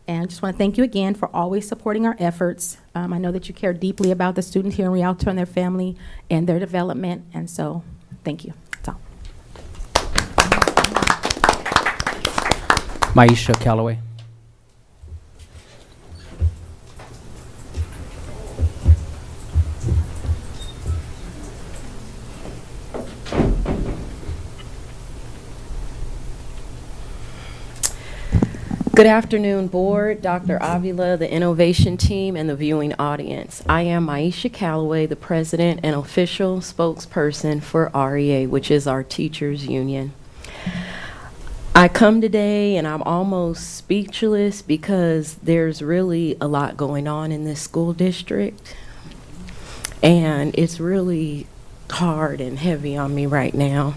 S19: And I just want to thank you again for always supporting our efforts. I know that you care deeply about the students here in Rialto and their family and their development, and so thank you. That's all.
S5: Maisha Calloway.
S20: Good afternoon, Board, Dr. Avila, the Innovation Team, and the viewing audience. I am Maisha Calloway, the President and official spokesperson for REA, which is our teachers union. I come today and I'm almost speechless because there's really a lot going on in this school district, and it's really hard and heavy on me right now.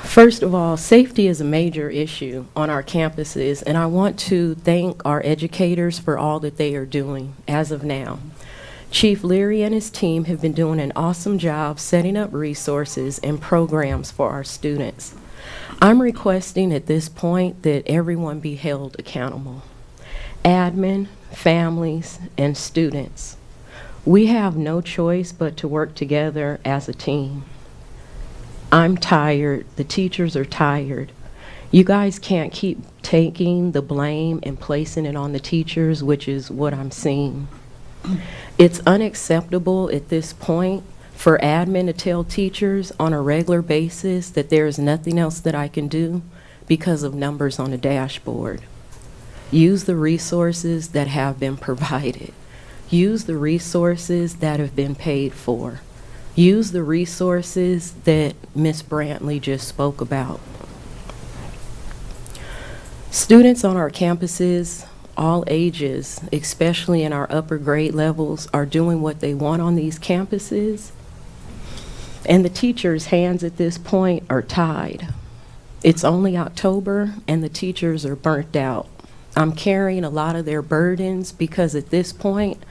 S20: First of all, safety is a major issue on our campuses, and I want to thank our educators for all that they are doing as of now. Chief Leary and his team have been doing an awesome job setting up resources and programs for our students. I'm requesting at this point that everyone be held accountable. Admin, families, and students. We have no choice but to work together as a team. I'm tired. The teachers are tired. You guys can't keep taking the blame and placing it on the teachers, which is what I'm seeing. It's unacceptable at this point for admin to tell teachers on a regular basis that there is nothing else that I can do because of numbers on a dashboard. Use the resources that have been provided. Use the resources that have been paid for. Use the resources that Ms. Brantley just spoke about. Students on our campuses, all ages, especially in our upper grade levels, are doing what they want on these campuses. And the teachers' hands at this point are tied. It's only October and the teachers are burnt out. I'm carrying a lot of their burdens because at this point,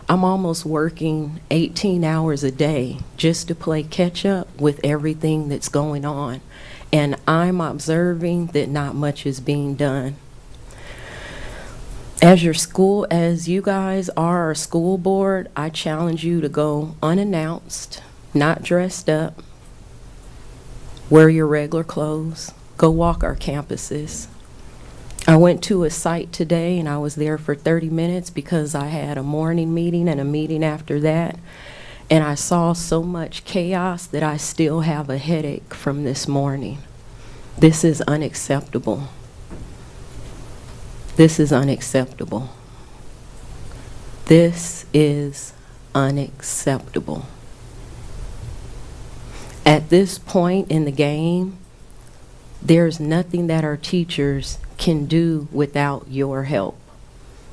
S20: I'm almost working 18 hours a day just to play catch up with everything that's going on. And I'm observing that not much is being done. As you guys are our school board, I challenge you to go unannounced, not dressed up, wear your regular clothes, go walk our campuses. I went to a site today and I was there for 30 minutes because I had a morning meeting and a meeting after that. And I saw so much chaos that I still have a headache from this morning. This is unacceptable. This is unacceptable. This is unacceptable. At this point in the game, there's nothing that our teachers can do without your help.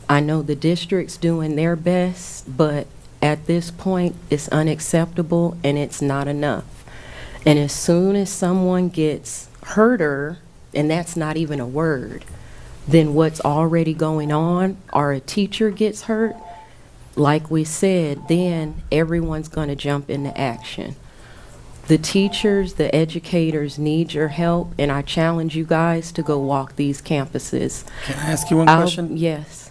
S20: I know the district's doing their best, but at this point, it's unacceptable and it's not enough. And as soon as someone gets hurter, and that's not even a word, then what's already going on, or a teacher gets hurt, like we said, then everyone's going to jump into action. The teachers, the educators need your help, and I challenge you guys to go walk these campuses.
S1: Can I ask you one question?
S20: Yes.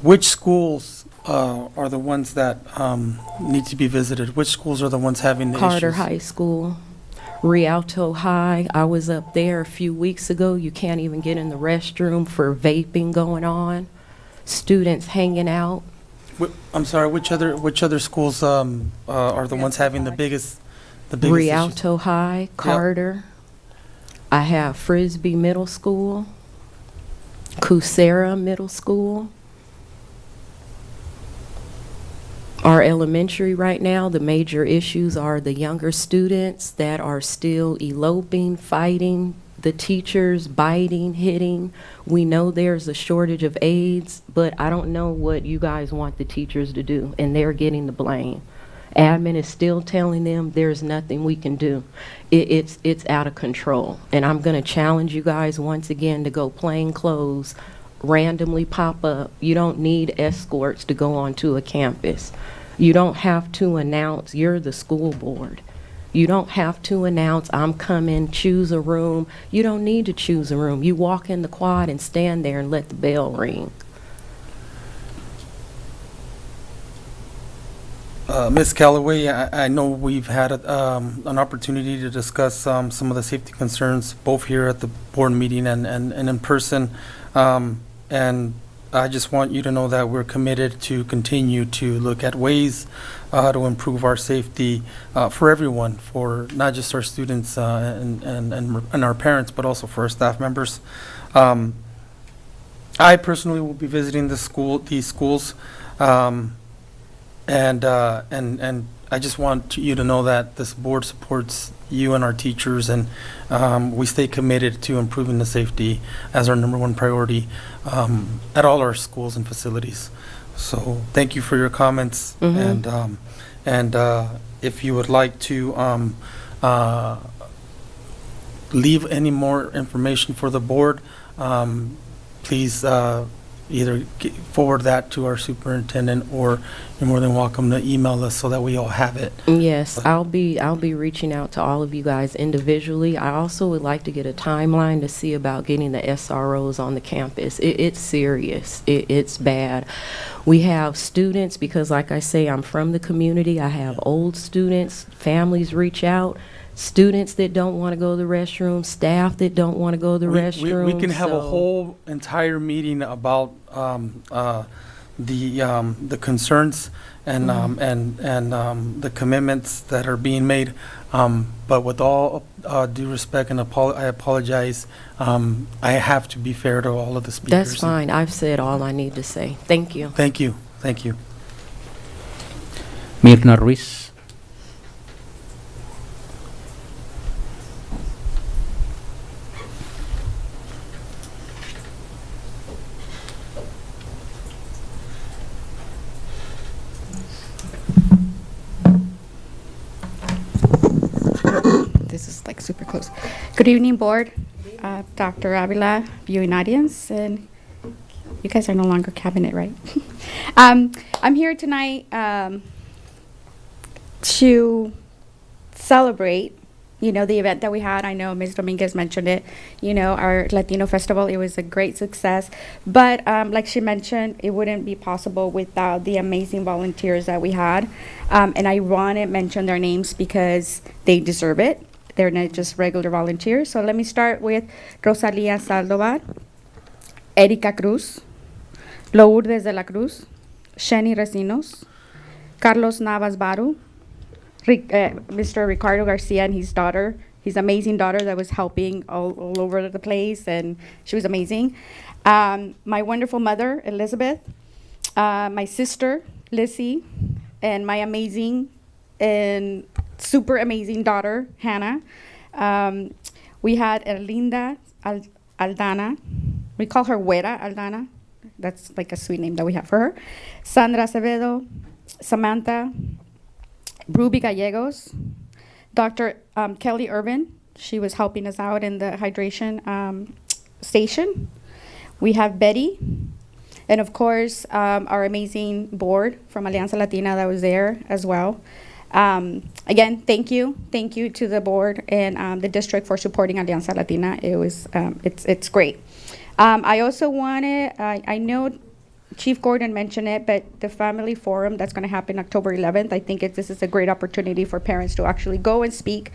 S1: Which schools are the ones that need to be visited? Which schools are the ones having the
S20: Carter
S1: issues?
S20: High School, Rialto High. I was up there a few weeks ago. You can't even get in the restroom for vaping going on. Students hanging out.
S1: I'm sorry, which other schools are the ones having the biggest issues?
S20: Rialto High, Carter. I have Frisbee Middle School, Kusera Middle School. Our elementary right now, the major issues are the younger students that are still eloping, fighting, the teachers biting, hitting. We know there's a shortage of aides, but I don't know what you guys want the teachers to do, and they're getting the blame. Admin is still telling them there's nothing we can do. It's out of control. And I'm going to challenge you guys once again to go plain clothes, randomly pop up. You don't need escorts to go onto a campus. You don't have to announce you're the school board. You don't have to announce I'm coming, choose a room. You don't need to choose a room. You walk in the quad and stand there and let the bell ring.
S1: Ms. Callaway, I know we've had an opportunity to discuss some of the safety concerns, both here at the board meeting and in person. And I just want you to know that we're committed to continue to look at ways to improve our safety for everyone, for not just our students and our parents, but also for our staff members. I personally will be visiting these schools. And I just want you to know that this board supports you and our teachers, and we stay committed to improving the safety as our #1 priority at all our schools and facilities. So thank you for your comments.
S20: Mhm.
S1: And if you would like to leave any more information for the board, please either forward that to our superintendent, or you're more than welcome to email us so that we all have it.
S20: Yes, I'll be reaching out to all of you guys individually. I also would like to get a timeline to see about getting the SROs on the campus. It's serious. It's bad. We have students, because like I say, I'm from the community. I have old students, families reach out. Students that don't want to go to the restroom, staff that don't want to go to the restroom.
S1: We can have a
S20: so-
S1: whole entire meeting about the concerns and the commitments that are being made. But with all due respect and I apologize, I have to be fair to all of the speakers.
S20: That's fine. I've said all I need to say. Thank you.
S1: Thank you. Thank you.
S5: Mirna Ruiz.
S21: This is like super close. Good evening, board. Dr. Avila, viewing audience, and you guys are no longer cabinet, right? I'm here tonight to celebrate, the event that we had. I know Ms. Dominguez mentioned it, our Latino festival. It was a great success. But like she mentioned, it wouldn't be possible without the amazing volunteers that we had. And I want to mention their names because they deserve it. They're not just regular volunteers. So let me start with Rosalia Saldovar, Erika Cruz, Lourdes de la Cruz, Sheni Recinos, Carlos Navas Baru, Mr. Ricardo Garcia and his daughter, his amazing daughter that was helping all over the place, and she was amazing. My wonderful mother, Elizabeth, my sister, Lizzie, and my amazing and super amazing daughter, Hannah. We had Erlinda Aldana. We call her Güera Aldana. That's like a sweet name that we have for her. Sandra Acevedo, Samantha, Ruby Gallegos, Dr. Kelly Irvin. She was helping us out in the hydration station. We have Betty. And of course, our amazing board from Alianza Latina that was there as well. Again, thank you to the board and the district for supporting Alianza Latina. It was, it's great. I also wanted, I know Chief Gordon mentioned it, but the family forum that's going to happen October 11th, I think this is a great opportunity for parents to actually go and speak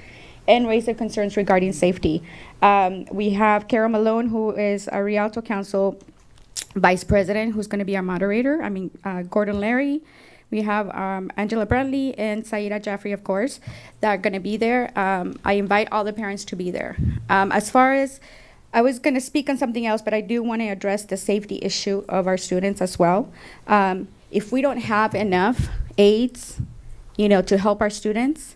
S21: and raise their concerns regarding safety. We have Kara Malone, who is a Rialto Council Vice President, who's going to be our moderator. Gordon Larry. We have Angela Bradley and Saira Jaffrey, of course, that are going to be there. I invite all the parents to be there. As far as, I was going to speak on something else, but I do want to address the safety issue of our students as well. If we don't have enough aides, to help our students,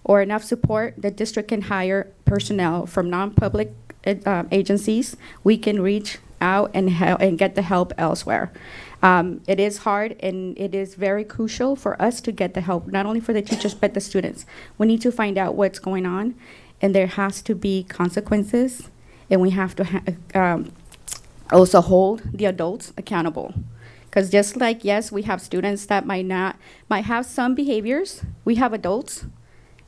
S21: or enough support, the district can hire personnel from non-public agencies. We can reach out and get the help elsewhere. It is hard, and it is very crucial for us to get the help, not only for the teachers, but the students. We need to find out what's going on, and there has to be consequences, and we have to also hold the adults accountable. Because just like, yes, we have students that might have some behaviors, we have adults,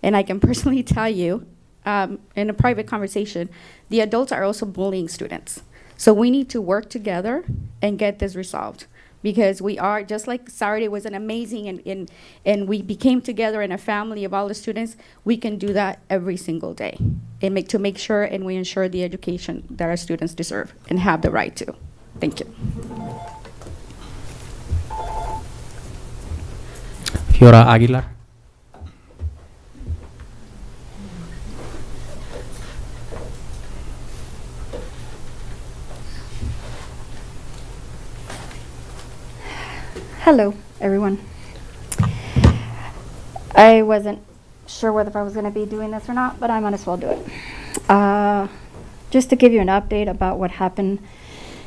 S21: and I can personally tell you, in a private conversation, the adults are also bullying students. So we need to work together and get this resolved, because we are, just like Saturday was an amazing, and we became together in a family of all the students, we can do that every single day and to make sure and we ensure the education that our students deserve and have the right to. Thank you.
S5: Fiora Aguilar.
S6: Hello, everyone. I wasn't sure whether I was going to be doing this or not, but I might as well do it. Just to give you an update about what happened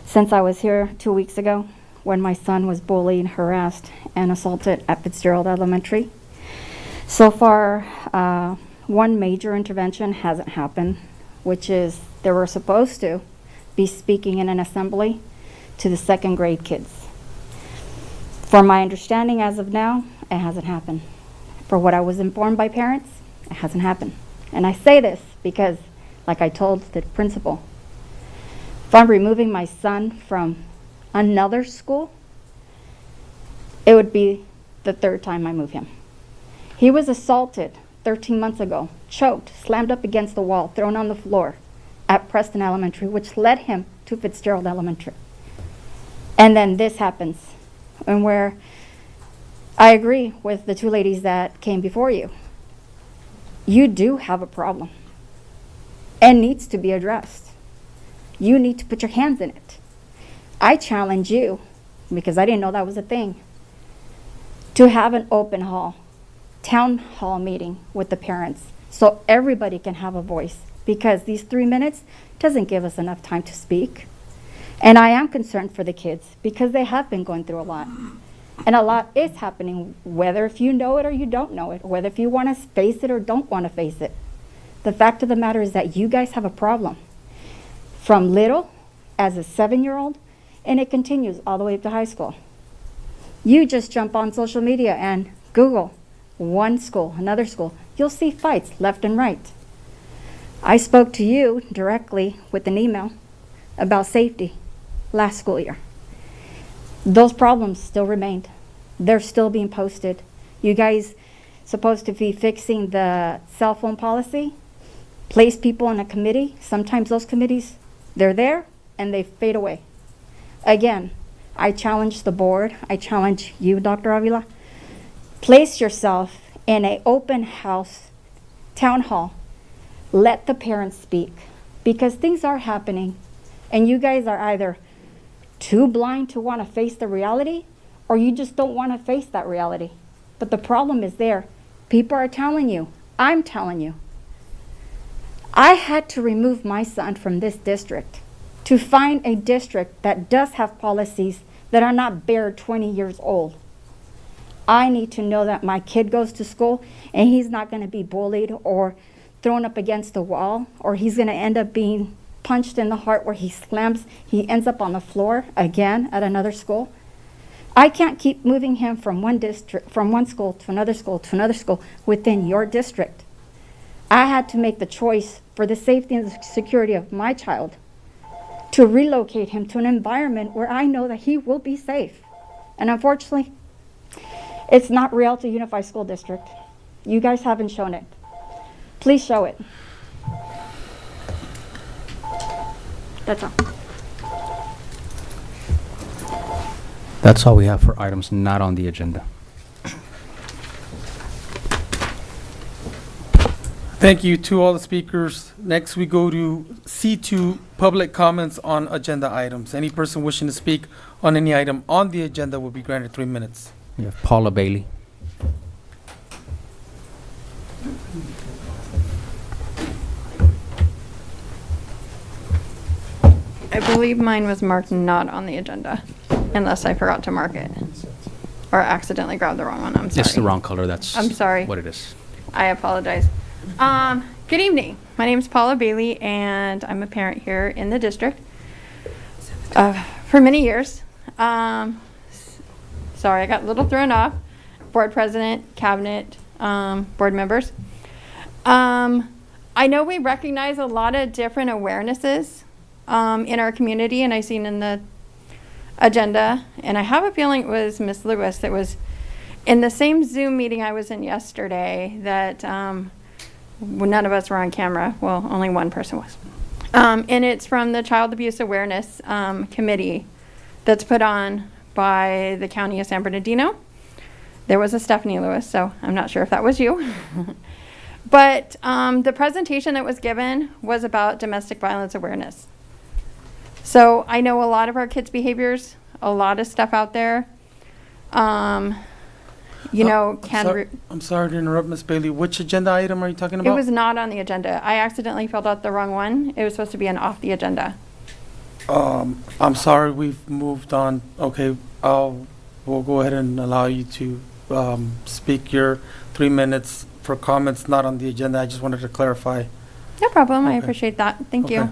S6: since I was here 2 weeks ago when my son was bullied, harassed, and assaulted at Fitzgerald Elementary. So far, one major intervention hasn't happened, which is they were supposed to be speaking in an assembly to the second grade kids. From my understanding as of now, it hasn't happened. For what I was informed by parents, it hasn't happened. And I say this because, like I told the principal, if I'm removing my son from another school, it would be the third time I move him. He was assaulted 13 months ago, choked, slammed up against the wall, thrown on the floor at Preston Elementary, which led him to Fitzgerald Elementary. And then this happens. And where I agree with the two ladies that came before you. You do have a problem and needs to be addressed. You need to put your hands in it. I challenge you, because I didn't know that was a thing, to have an open hall, town hall meeting with the parents so everybody can have a voice, because these 3 minutes doesn't give us enough time to speak. And I am concerned for the kids because they have been going through a lot. And a lot is happening, whether if you know it or you don't know it, or whether if you want to face it or don't want to face it. The fact of the matter is that you guys have a problem. From little, as a 7-year-old, and it continues all the way up to high school. You just jump on social media and Google one school, another school. You'll see fights left and right. I spoke to you directly with an email about safety last school year. Those problems still remained. They're still being posted. You guys supposed to be fixing the cell phone policy, place people on a committee. Sometimes those committees, they're there and they fade away. Again, I challenge the board. I challenge you, Dr. Avila. Place yourself in an open house, town hall. Let the parents speak, because things are happening and you guys are either too blind to want to face the reality, or you just don't want to face that reality. But the problem is there. People are telling you. I'm telling you. I had to remove my son from this district to find a district that does have policies that are not bare 20 years old. I need to know that my kid goes to school and he's not going to be bullied or thrown up against the wall, or he's going to end up being punched in the heart where he ends up on the floor again at another school. I can't keep moving him from one school to another school to another school within your district. I had to make the choice for the safety and the security of my child to relocate him to an environment where I know that he will be safe. And unfortunately, it's not Rialto Unified School District. You guys haven't shown it. Please show it. That's all.
S5: That's all we have for items not on the agenda.
S1: Thank you to all the speakers. Next, we go to C2, public comments on agenda items. Any person wishing to speak on any item on the agenda will be granted 3 minutes.
S5: We have Paula Bailey.
S11: I believe mine was marked not on the agenda, unless I forgot to mark it. Or accidentally grabbed the wrong one, I'm sorry.
S5: It's the wrong color, that's
S11: I'm sorry.
S5: what it is.
S11: I apologize. Good evening. My name is Paula Bailey, and I'm a parent here in the district for many years. Sorry, I got a little thrown off. Board president, cabinet, board members. I know we recognize a lot of different awarenesses in our community, and I've seen in the agenda, and I have a feeling it was Miss Lewis that was in the same Zoom meeting I was in yesterday that none of us were on camera. Well, only one person was. And it's from the Child Abuse Awareness Committee that's put on by the County of San Bernardino. There was a Stephanie Lewis, so I'm not sure if that was you. But the presentation that was given was about domestic violence awareness. So I know a lot of our kids' behaviors, a lot of stuff out there.
S1: I'm sorry to interrupt, Ms. Bailey. Which agenda item are you talking about?
S11: It was not on the agenda. I accidentally filled out the wrong one. It was supposed to be an off the agenda.
S1: I'm sorry, we've moved on. Okay, we'll go ahead and allow you to speak your 3 minutes for comments not on the agenda. I just wanted to clarify.
S11: No problem. I
S1: Okay.
S11: appreciate that. Thank you.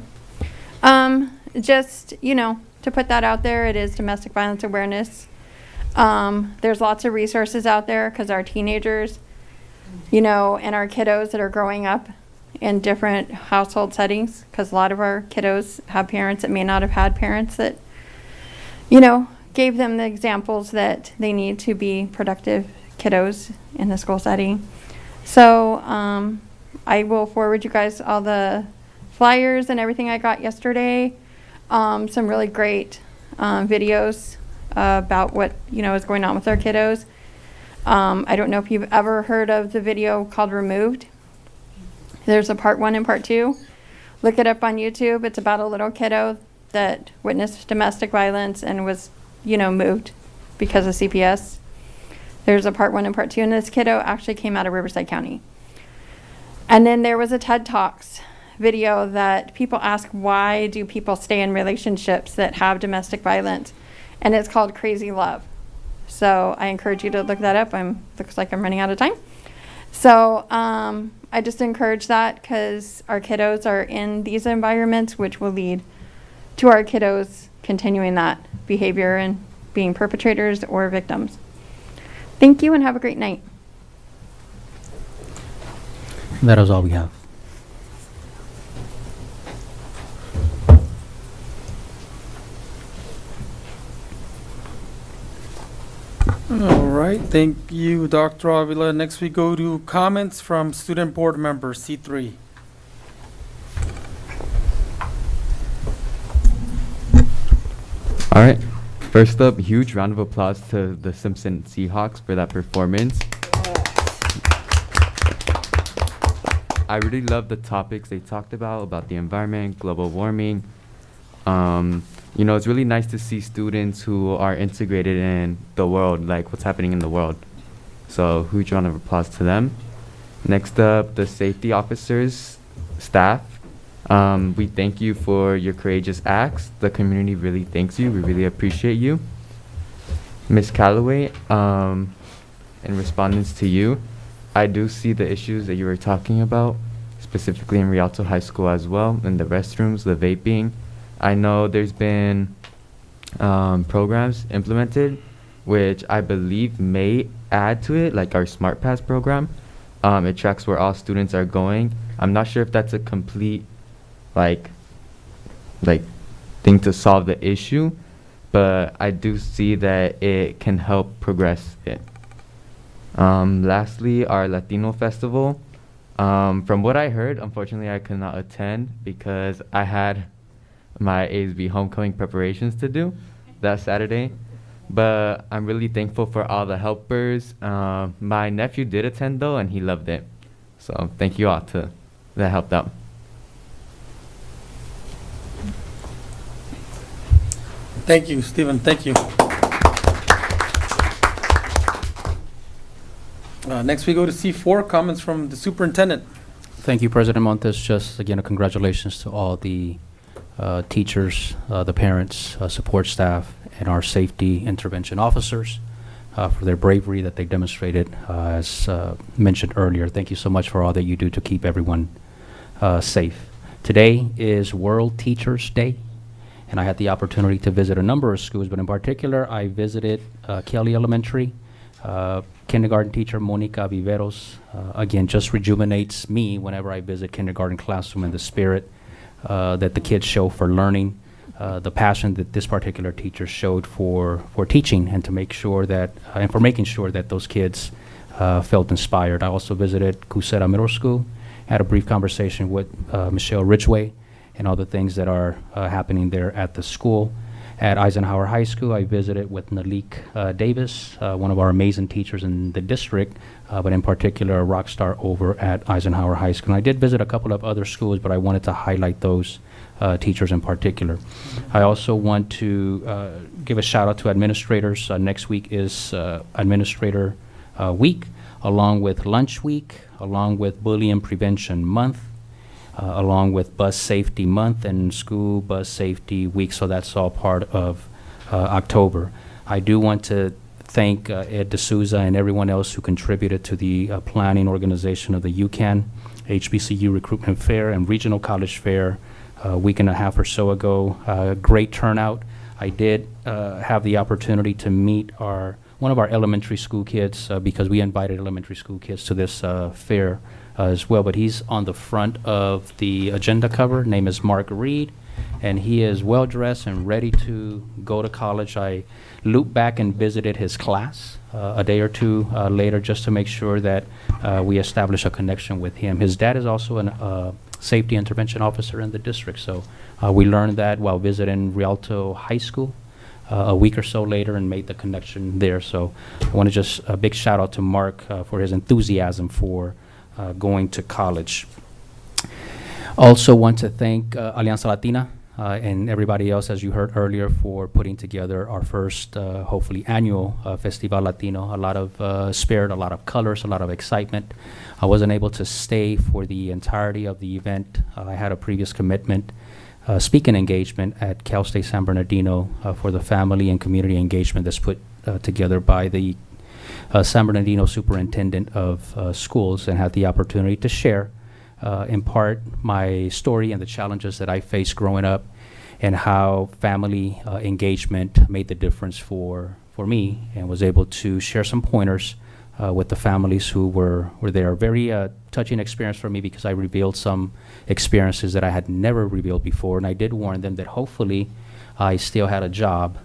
S1: Okay.
S11: Just, to put that out there, it is domestic violence awareness. There's lots of resources out there because our teenagers, and our kiddos that are growing up in different household settings, because a lot of our kiddos have parents that may not have had parents that, gave them the examples that they need to be productive kiddos in the school setting. So I will forward you guys all the flyers and everything I got yesterday. Some really great videos about what is going on with our kiddos. I don't know if you've ever heard of the video called Removed. There's a part 1 and part 2. Look it up on YouTube. It's about a little kiddo that witnessed domestic violence and was moved because of CPS. There's a part 1 and part 2, and this kiddo actually came out of Riverside County. And then there was a TED Talks video that people ask, why do people stay in relationships that have domestic violence? And it's called Crazy Love. So I encourage you to look that up. Looks like I'm running out of time. So I just encourage that because our kiddos are in these environments, which will lead to our kiddos continuing that behavior and being perpetrators or victims. Thank you and have a great night.
S5: That is all we have.
S1: All right, thank you, Dr. Avila. Next we go to comments from student board members, C3.
S13: All right. First up, huge round of applause to the Simpson Seahawks for that performance. I really love the topics they talked about the environment, global warming. It's really nice to see students who are integrated in the world, like what's happening in the world. So huge round of applause to them. Next up, the safety officers, staff. We thank you for your courageous acts. The community really thanks you. We really appreciate you. Ms. Calloway, in respondents to you, I do see the issues that you were talking about, specifically in Rialto High School as well, in the restrooms, the vaping. I know there's been programs implemented, which I believe may add to it, like our Smart Pass program. It tracks where all students are going. I'm not sure if that's a complete like thing to solve the issue, but I do see that it can help progress it. Lastly, our Latino festival. From what I heard, unfortunately I could not attend because I had my ASB homecoming preparations to do that Saturday, but I'm really thankful for all the helpers. My nephew did attend though, and he loved it. So thank you all that helped out.
S1: Thank you, Stephen. Thank you. Next we go to C4, comments from the superintendent.
S5: Thank you, President Montes. Just again, congratulations to all the teachers, the parents, support staff, and our safety intervention officers for their bravery that they demonstrated, as mentioned earlier. Thank you so much for all that you do to keep everyone safe. Today is World Teachers Day, and I had the opportunity to visit a number of schools, but in particular, I visited Kelly Elementary. Kindergarten teacher Monica Viveros, again, just rejuvenates me whenever I visit kindergarten classroom, and the spirit that the kids show for learning, the passion that this particular teacher showed for teaching and to make sure that, and for making sure that those kids felt inspired. I also visited Cusera Middle School, had a brief conversation with Michelle Ridgway and all the things that are happening there at the school. At Eisenhower High School, I visited with Nalik Davis, one of our amazing teachers in the district, but in particular a rock star over at Eisenhower High School. And I did visit a couple of other schools, but I wanted to highlight those teachers in particular. I also want to give a shout out to administrators. Next week is Administrator Week, along with Lunch Week, along with Bullying Prevention Month, along with Bus Safety Month and School Bus Safety Week, so that's all part of October. I do want to thank Ed D'Souza and everyone else who contributed to the planning organization of the UCAN HBCU Recruitment Fair and Regional College Fair a week and a half or so ago. Great turnout. I did have the opportunity to meet one of our elementary school kids because we invited elementary school kids to this fair as well, but he's on the front of the agenda cover. Name is Mark Reed, and he is well dressed and ready to go to college. I looped back and visited his class a day or two later just to make sure that we establish a connection with him. His dad is also a safety intervention officer in the district, so we learned that while visiting Rialto High School a week or so later and made the connection there. So I want to just a big shout out to Mark for his enthusiasm for going to college. Also want to thank Alianza Latina and everybody else, as you heard earlier, for putting together our first, hopefully annual Festival Latino. A lot of spirit, a lot of colors, a lot of excitement. I wasn't able to stay for the entirety of the event. I had a previous commitment, speaking engagement at Cal State San Bernardino for the family and community engagement that's put together by the San Bernardino Superintendent of Schools, and had the opportunity to share in part my story and the challenges that I faced growing up and how family engagement made the difference for me, and was able to share some pointers with the families who were there. Very touching experience for me because I revealed some experiences that I had never revealed before, and I did warn them that hopefully I still had a job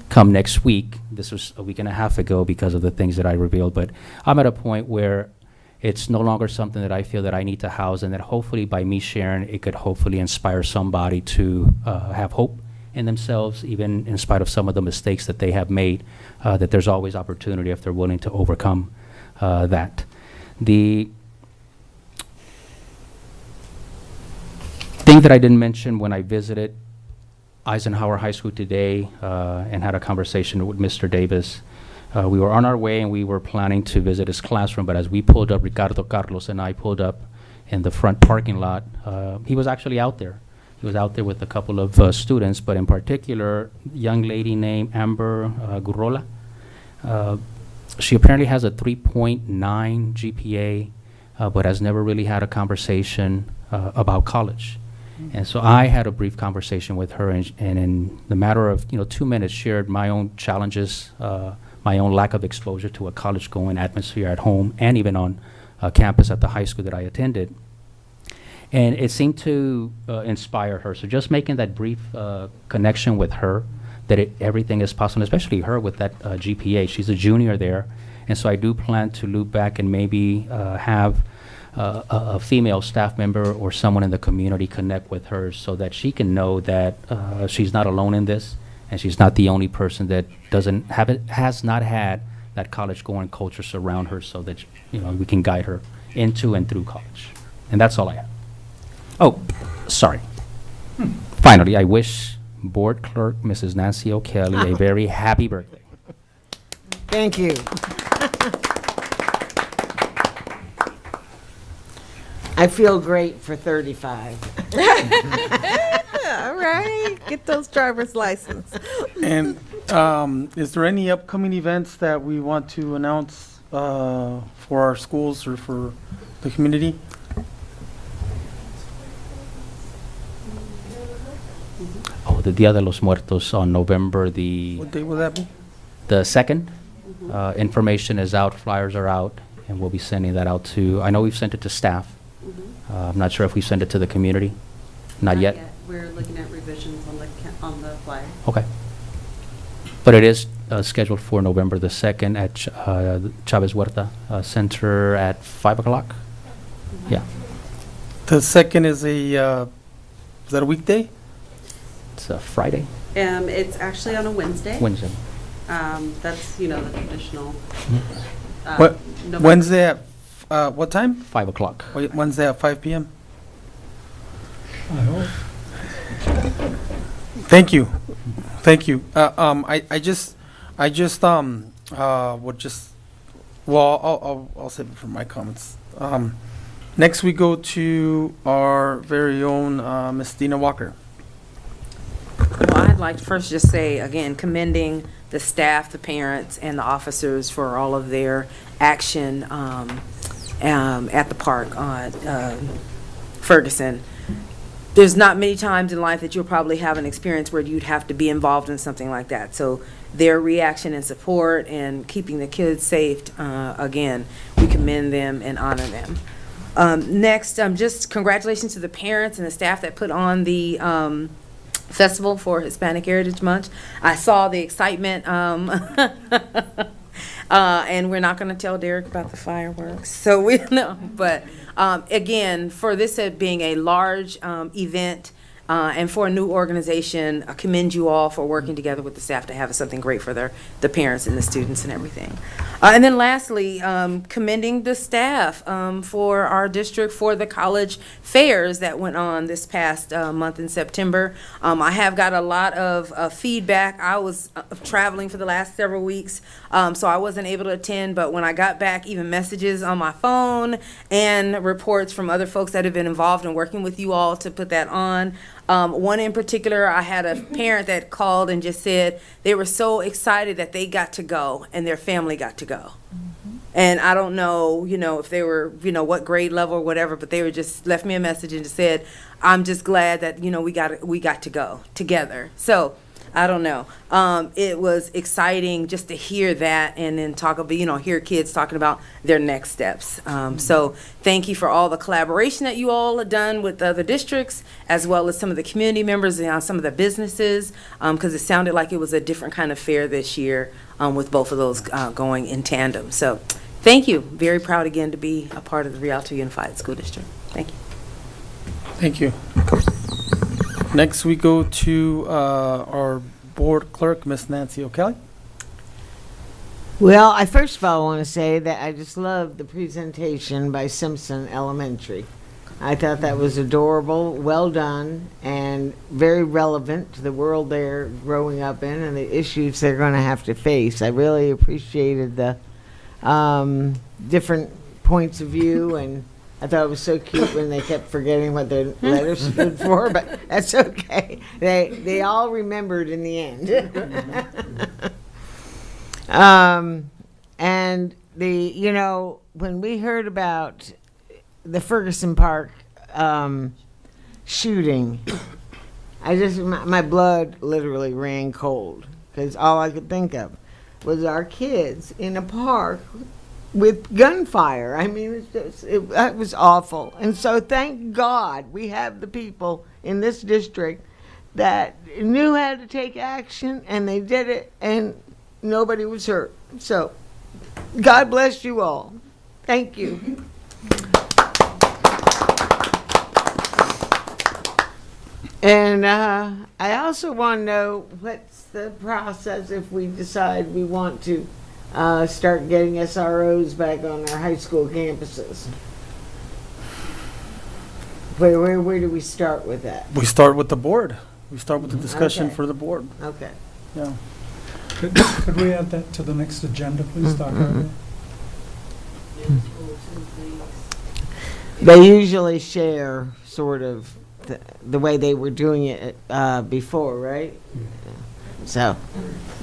S5: come next week. This was a week and a half ago because of the things that I revealed, but I'm at a point where it's no longer something that I feel that I need to house, and that hopefully by me sharing, it could hopefully inspire somebody to have hope in themselves, even in spite of some of the mistakes that they have made, that there's always opportunity if they're willing to overcome that. The thing that I didn't mention when I visited Eisenhower High School today and had a conversation with Mr. Davis, we were on our way and we were planning to visit his classroom, but as we pulled up, Ricardo Carlos and I pulled up in the front parking lot, he was actually out there. He was out there with a couple of students, but in particular, a young lady named Amber Gurrola. She apparently has a 3.9 GPA, but has never really had a conversation about college. And so I had a brief conversation with her, and in the matter of 2 minutes, shared my own challenges, my own lack of exposure to a college-going atmosphere at home and even on campus at the high school that I attended. And it seemed to inspire her. So just making that brief connection with her, that everything is possible, especially her with that GPA. She's a junior there. And so I do plan to loop back and maybe have a female staff member or someone in the community connect with her so that she can know that she's not alone in this, and she's not the only person that has not had that college-going culture surround her, so that we can guide her into and through college. And that's all I have. Oh, sorry. Finally, I wish Board Clerk Mrs. Nancy O'Kelly a very happy birthday.
S4: Thank you. I feel great for 35.
S2: All right, get those driver's license.
S1: And is there any upcoming events that we want to announce for our schools or for the community?
S5: Oh, the Dia de los Muertos on November the
S1: What day will that be?
S5: the 2nd. Information is out, flyers are out, and we'll be sending that out to, I know we've sent it to staff. I'm not sure if we sent it to the community. Not yet?
S10: We're looking at revisions on the flyer.
S5: Okay. But it is scheduled for November the 2nd at Chavez Huerta Center at 5 o'clock? Yeah.
S1: The 2nd is is that a weekday?
S5: It's a Friday?
S10: It's actually on a Wednesday.
S5: Wednesday.
S10: That's, the traditional.
S1: What,
S10: November.
S1: Wednesday at what time?
S5: 5 o'clock.
S1: Wednesday at 5 p.m.?
S12: I hope.
S1: Thank you. Thank you. I just would just, well, I'll save it for my comments. Next we go to our very own Miss Dina Walker.
S22: Well, I'd like to first just say, again, commending the staff, the parents, and the officers for all of their action at the park on Ferguson. There's not many times in life that you'll probably have an experience where you'd have to be involved in something like that. So their reaction and support and keeping the kids safe, again, we commend them and honor them. Next, just congratulations to the parents and the staff that put on the Festival for Hispanic Heritage Month. I saw the excitement, and we're not going to tell Derek about the fireworks, so we know. But again, for this being a large event and for a new organization, I commend you all for working together with the staff to have something great for the parents and the students and everything. And then lastly, commending the staff for our district for the college fairs that went on this past month in September. I have got a lot of feedback. I was traveling for the last several weeks, so I wasn't able to attend, but when I got back, even messages on my phone and reports from other folks that have been involved in working with you all to put that on. One in particular, I had a parent that called and just said they were so excited that they got to go and their family got to go. And I don't know, if they were, what grade level or whatever, but they were just left me a message and just said, I'm just glad that, we got to go together. So I don't know. It was exciting just to hear that and then talk about, hear kids talking about their next steps. So thank you for all the collaboration that you all have done with other districts, as well as some of the community members and some of the businesses, because it sounded like it was a different kind of fair this year with both of those going in tandem. So thank you. Very proud again to be a part of the Rialto Unified School District. Thank you.
S1: Thank you. Next, we go to our board clerk, Miss Nancy O'Kelly.
S4: Well, I first of all want to say that I just love the presentation by Simpson Elementary. I thought that was adorable, well done, and very relevant to the world they're growing up in and the issues they're going to have to face. I really appreciated the different points of view, and I thought it was so cute when they kept forgetting what their letters stood for, but that's okay. They all remembered in the end. And when we heard about the Ferguson Park shooting, my blood literally ran cold, because all I could think of was our kids in a park with gunfire. I mean, that was awful. And so thank God we have the people in this district that knew how to take action, and they did it, and nobody was hurt. So God bless you all. Thank you. And I also want to know what's the process if we decide we want to start getting SROs back on our high school campuses. Where do we start with that?
S1: We start with the board. We start with the discussion
S4: Okay.
S1: for the board.
S4: Okay.
S1: Yeah.
S12: Could we add that to the next agenda, please, Dr. Avila?
S4: They usually share sort of the way they were doing it before, right? So,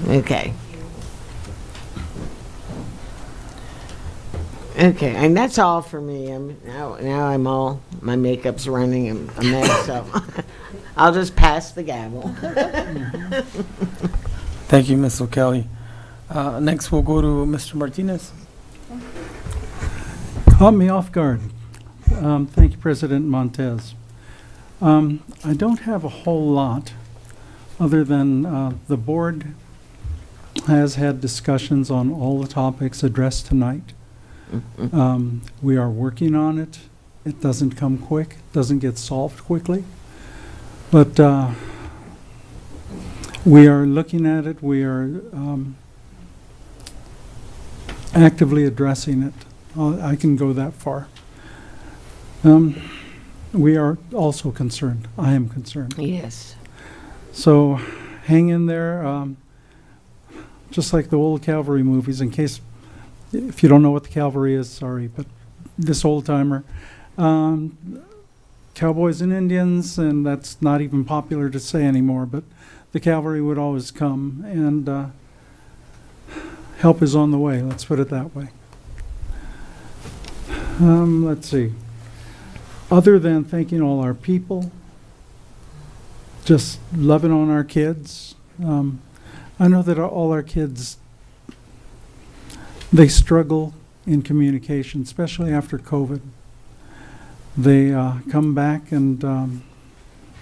S4: okay. Okay, and that's all for me. Now I'm all, my makeup's running a mess, so I'll just pass the gavel.
S1: Thank you, Ms. O'Kelly. Next, we'll go to Mr. Martinez.
S12: Caught me off guard. Thank you, President Montez. I don't have a whole lot other than the board has had discussions on all the topics addressed tonight. We are working on it. It doesn't come quick, doesn't get solved quickly. But we are looking at it. We are actively addressing it. I can go that far. We are also concerned. I am concerned.
S4: Yes.
S12: So hang in there. Just like the old cavalry movies, in case, if you don't know what the cavalry is, sorry, but this old timer. Cowboys and Indians, and that's not even popular to say anymore, but the cavalry would always come, and help is on the way, let's put it that way. Let's see. Other than thanking all our people, just loving on our kids, I know that all our kids, they struggle in communication, especially after COVID. They come back and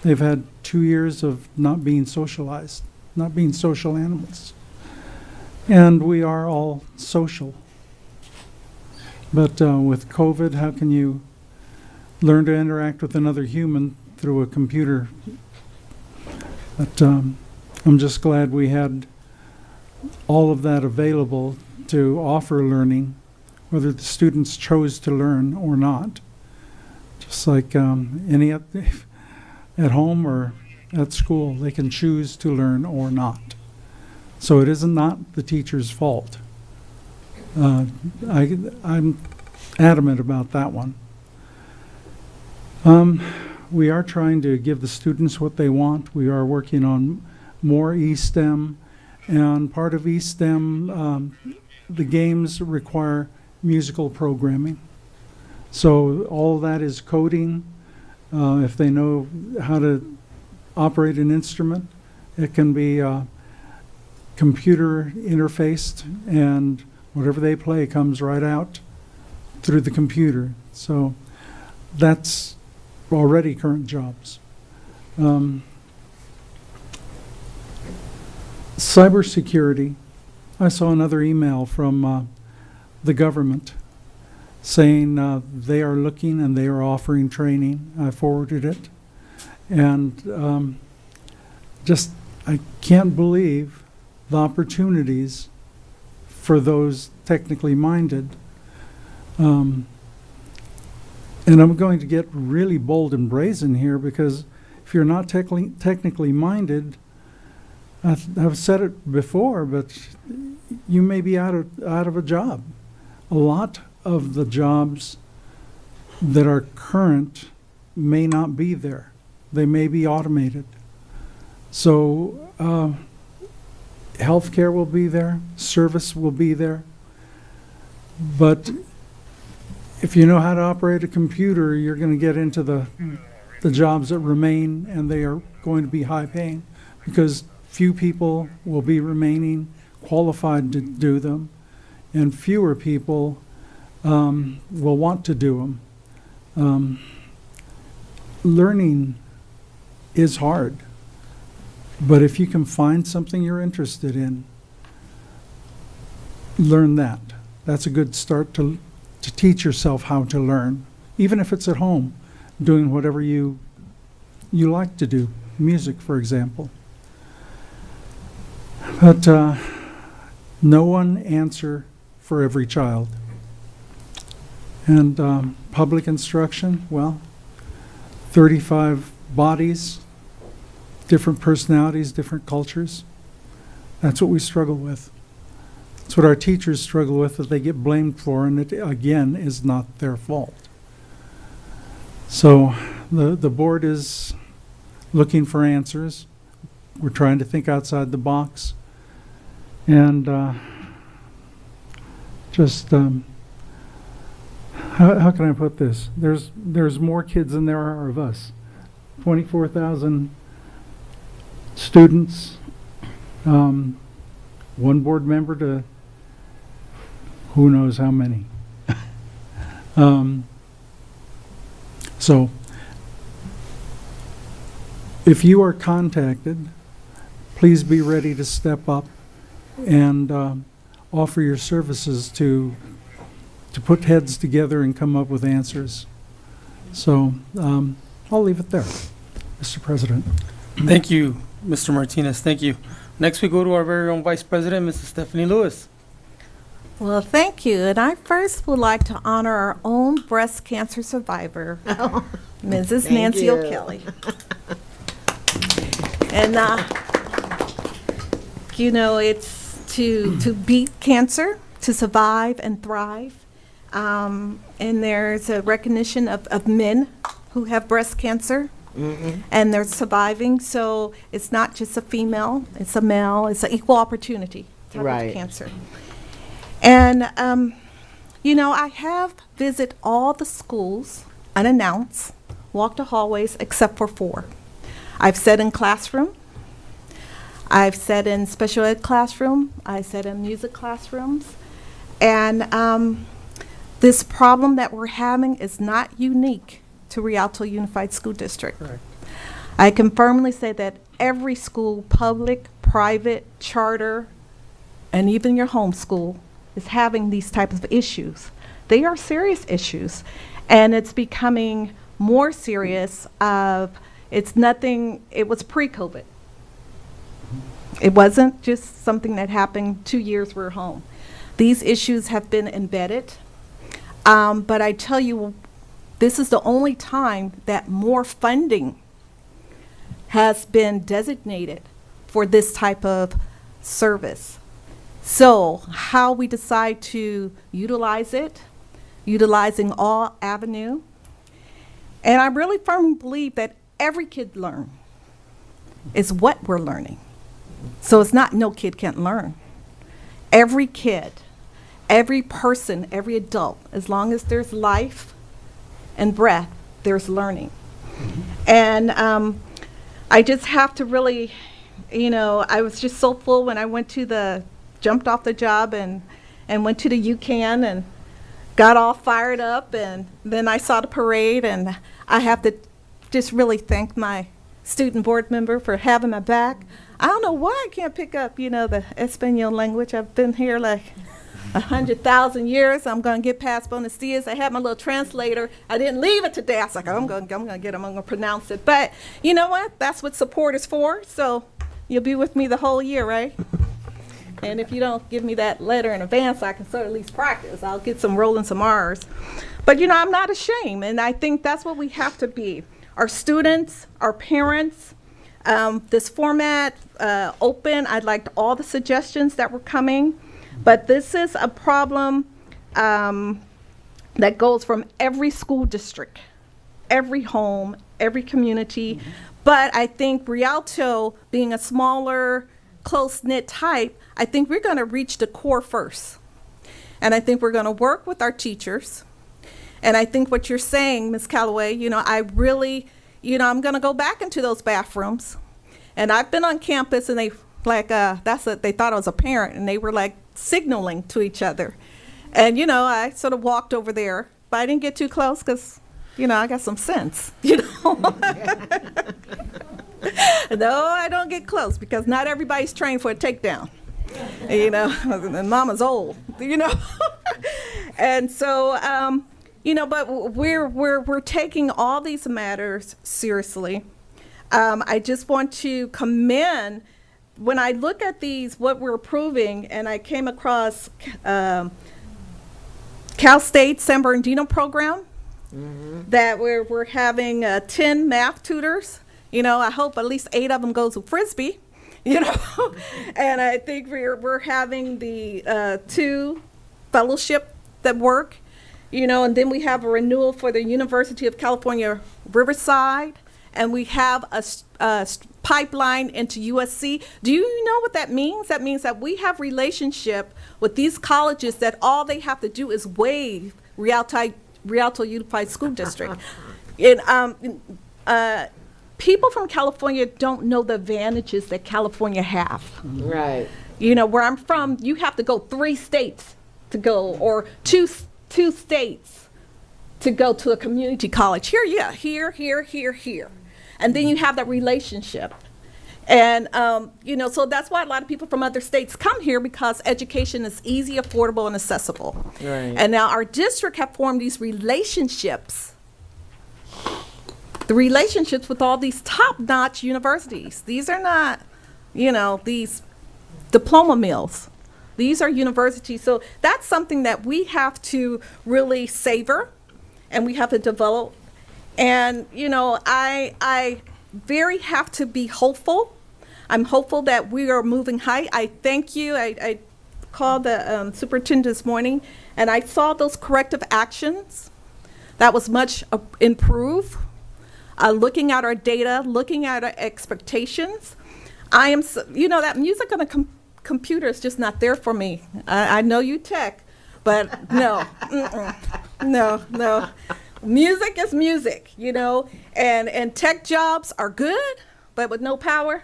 S12: they've had 2 years of not being socialized, not being social animals. And we are all social. But with COVID, how can you learn to interact with another human through a computer? But I'm just glad we had all of that available to offer learning, whether the students chose to learn or not. Just like any at home or at school, they can choose to learn or not. So it is not the teacher's fault. I'm adamant about that one. We are trying to give the students what they want. We are working on more E-STEM, and part of E-STEM, the games require musical programming. So all that is coding. If they know how to operate an instrument, it can be computer interfaced, and whatever they play comes right out through the computer. So that's already current jobs. Cybersecurity. I saw another email from the government saying they are looking and they are offering training. I forwarded it. And just, I can't believe the opportunities for those technically minded. And I'm going to get really bold and brazen here, because if you're not technically minded, I've said it before, but you may be out of a job. A lot of the jobs that are current may not be there. They may be automated. So healthcare will be there, service will be there, but if you know how to operate a computer, you're going to get into the jobs that remain, and they are going to be high paying, because few people will be remaining qualified to do them, and fewer people will want to do them. Learning is hard, but if you can find something you're interested in, learn that. That's a good start to teach yourself how to learn, even if it's at home, doing whatever you like to do, music, for example. But no one answer for every child. And public instruction, well, 35 bodies, different personalities, different cultures. That's what we struggle with. It's what our teachers struggle with, that they get blamed for, and it, again, is not their fault. So the board is looking for answers. We're trying to think outside the box. And how can I put this? There's more kids than there are of us. 24,000 students, one board member to who knows how many. So if you are contacted, please be ready to step up and offer your services to put heads together and come up with answers. So I'll leave it there, Mr. President.
S1: Thank you, Mr. Martinez. Thank you. Next, we go to our very own Vice President, Mrs. Stephanie Lewis.
S2: Well, thank you. And I first would like to honor our own breast cancer survivor, Mrs.
S4: Thank
S2: Nancy
S4: you.
S2: O'Kelly. And, you know, it's to beat cancer, to survive and thrive. And there's a recognition of men who have breast cancer. And they're surviving, so it's not just a female, it's a male, it's an equal opportunity type
S4: Right.
S2: of cancer. And, you know, I have visited all the schools unannounced, walked the hallways except for 4. I've sat in classroom, I've sat in special ed classroom, I sat in music classrooms, and this problem that we're having is not unique to Rialto Unified School District.
S12: Correct.
S2: I can firmly say that every school, public, private, charter, and even your home school, is having these types of issues. They are serious issues, and it's becoming more serious. It's nothing, it was pre-COVID. It wasn't just something that happened 2 years we were home. These issues have been embedded, but I tell you, this is the only time that more funding has been designated for this type of service. So how we decide to utilize it, utilizing all avenue, and I really firmly believe that every kid learn is what we're learning. So it's not no kid can't learn. Every kid, every person, every adult, as long as there's life and breath, there's learning. And I just have to really, you know, I was just so full when I jumped off the job and went to the UCAN and got all fired up, and then I saw the parade, and I have to just really thank my student board member for having my back. I don't know why I can't pick up, you know, the Espanol language. I've been here like 100,000 years. I'm going to get past Buenos Dias. I had my little translator. I didn't leave it today. I was like, I'm going to pronounce it. But you know what? That's what support is for. So you'll be with me the whole year, right? And if you don't give me that letter in advance, I can sort of at least practice. I'll get some rolling some R's. But you know, I'm not ashamed. And I think that's what we have to be. Our students, our parents, this format open. I'd like all the suggestions that were coming. But this is a problem that goes from every school district, every home, every community. But I think Rialto, being a smaller, close-knit type, I think we're going to reach the core first. And I think we're going to work with our teachers. And I think what you're saying, Ms. Calloway, you know, I really, you know, I'm going to go back into those bathrooms. And I've been on campus, and they like, they thought I was a parent, and they were like signaling to each other. And, you know, I sort of walked over there, but I didn't get too close because, you know, I got some sense, you know. No, I don't get close because not everybody's trained for a takedown, you know, and mama's old, you know. And so, you know, but we're taking all these matters seriously. I just want to commend, when I look at these, what we're approving, and I came across Cal State San Bernardino program, that we're having 10 math tutors. You know, I hope at least 8 of them goes with Frisbee, you know. And I think we're having the 2 fellowship that work. and then we have a renewal for the University of California, Riverside, and we have a pipeline into USC. Do you know what that means? That means that we have relationship with these colleges that all they have to do is waive Rialto Unified School District. People from California don't know the advantages that California have.
S4: Right.
S2: Where I'm from, you have to go 3 states to go, or two states to go to a community college. Here. And then you have that relationship. And, so that's why a lot of people from other states come here, because education is easy, affordable, and accessible.
S4: Right.
S2: And now our district have formed these relationships, the relationships with all these top-notch universities. These are not, these diploma mills. These are universities. So that's something that we have to really savor, and we have to develop. And, I very have to be hopeful. I'm hopeful that we are moving high. I thank you. I called the superintendent this morning, and I saw those corrective actions. That was much improved. Looking at our data, looking at our expectations. I am, that music on a computer is just not there for me. I know you tech, but no, no. Music is music, and tech jobs are good, but with no power,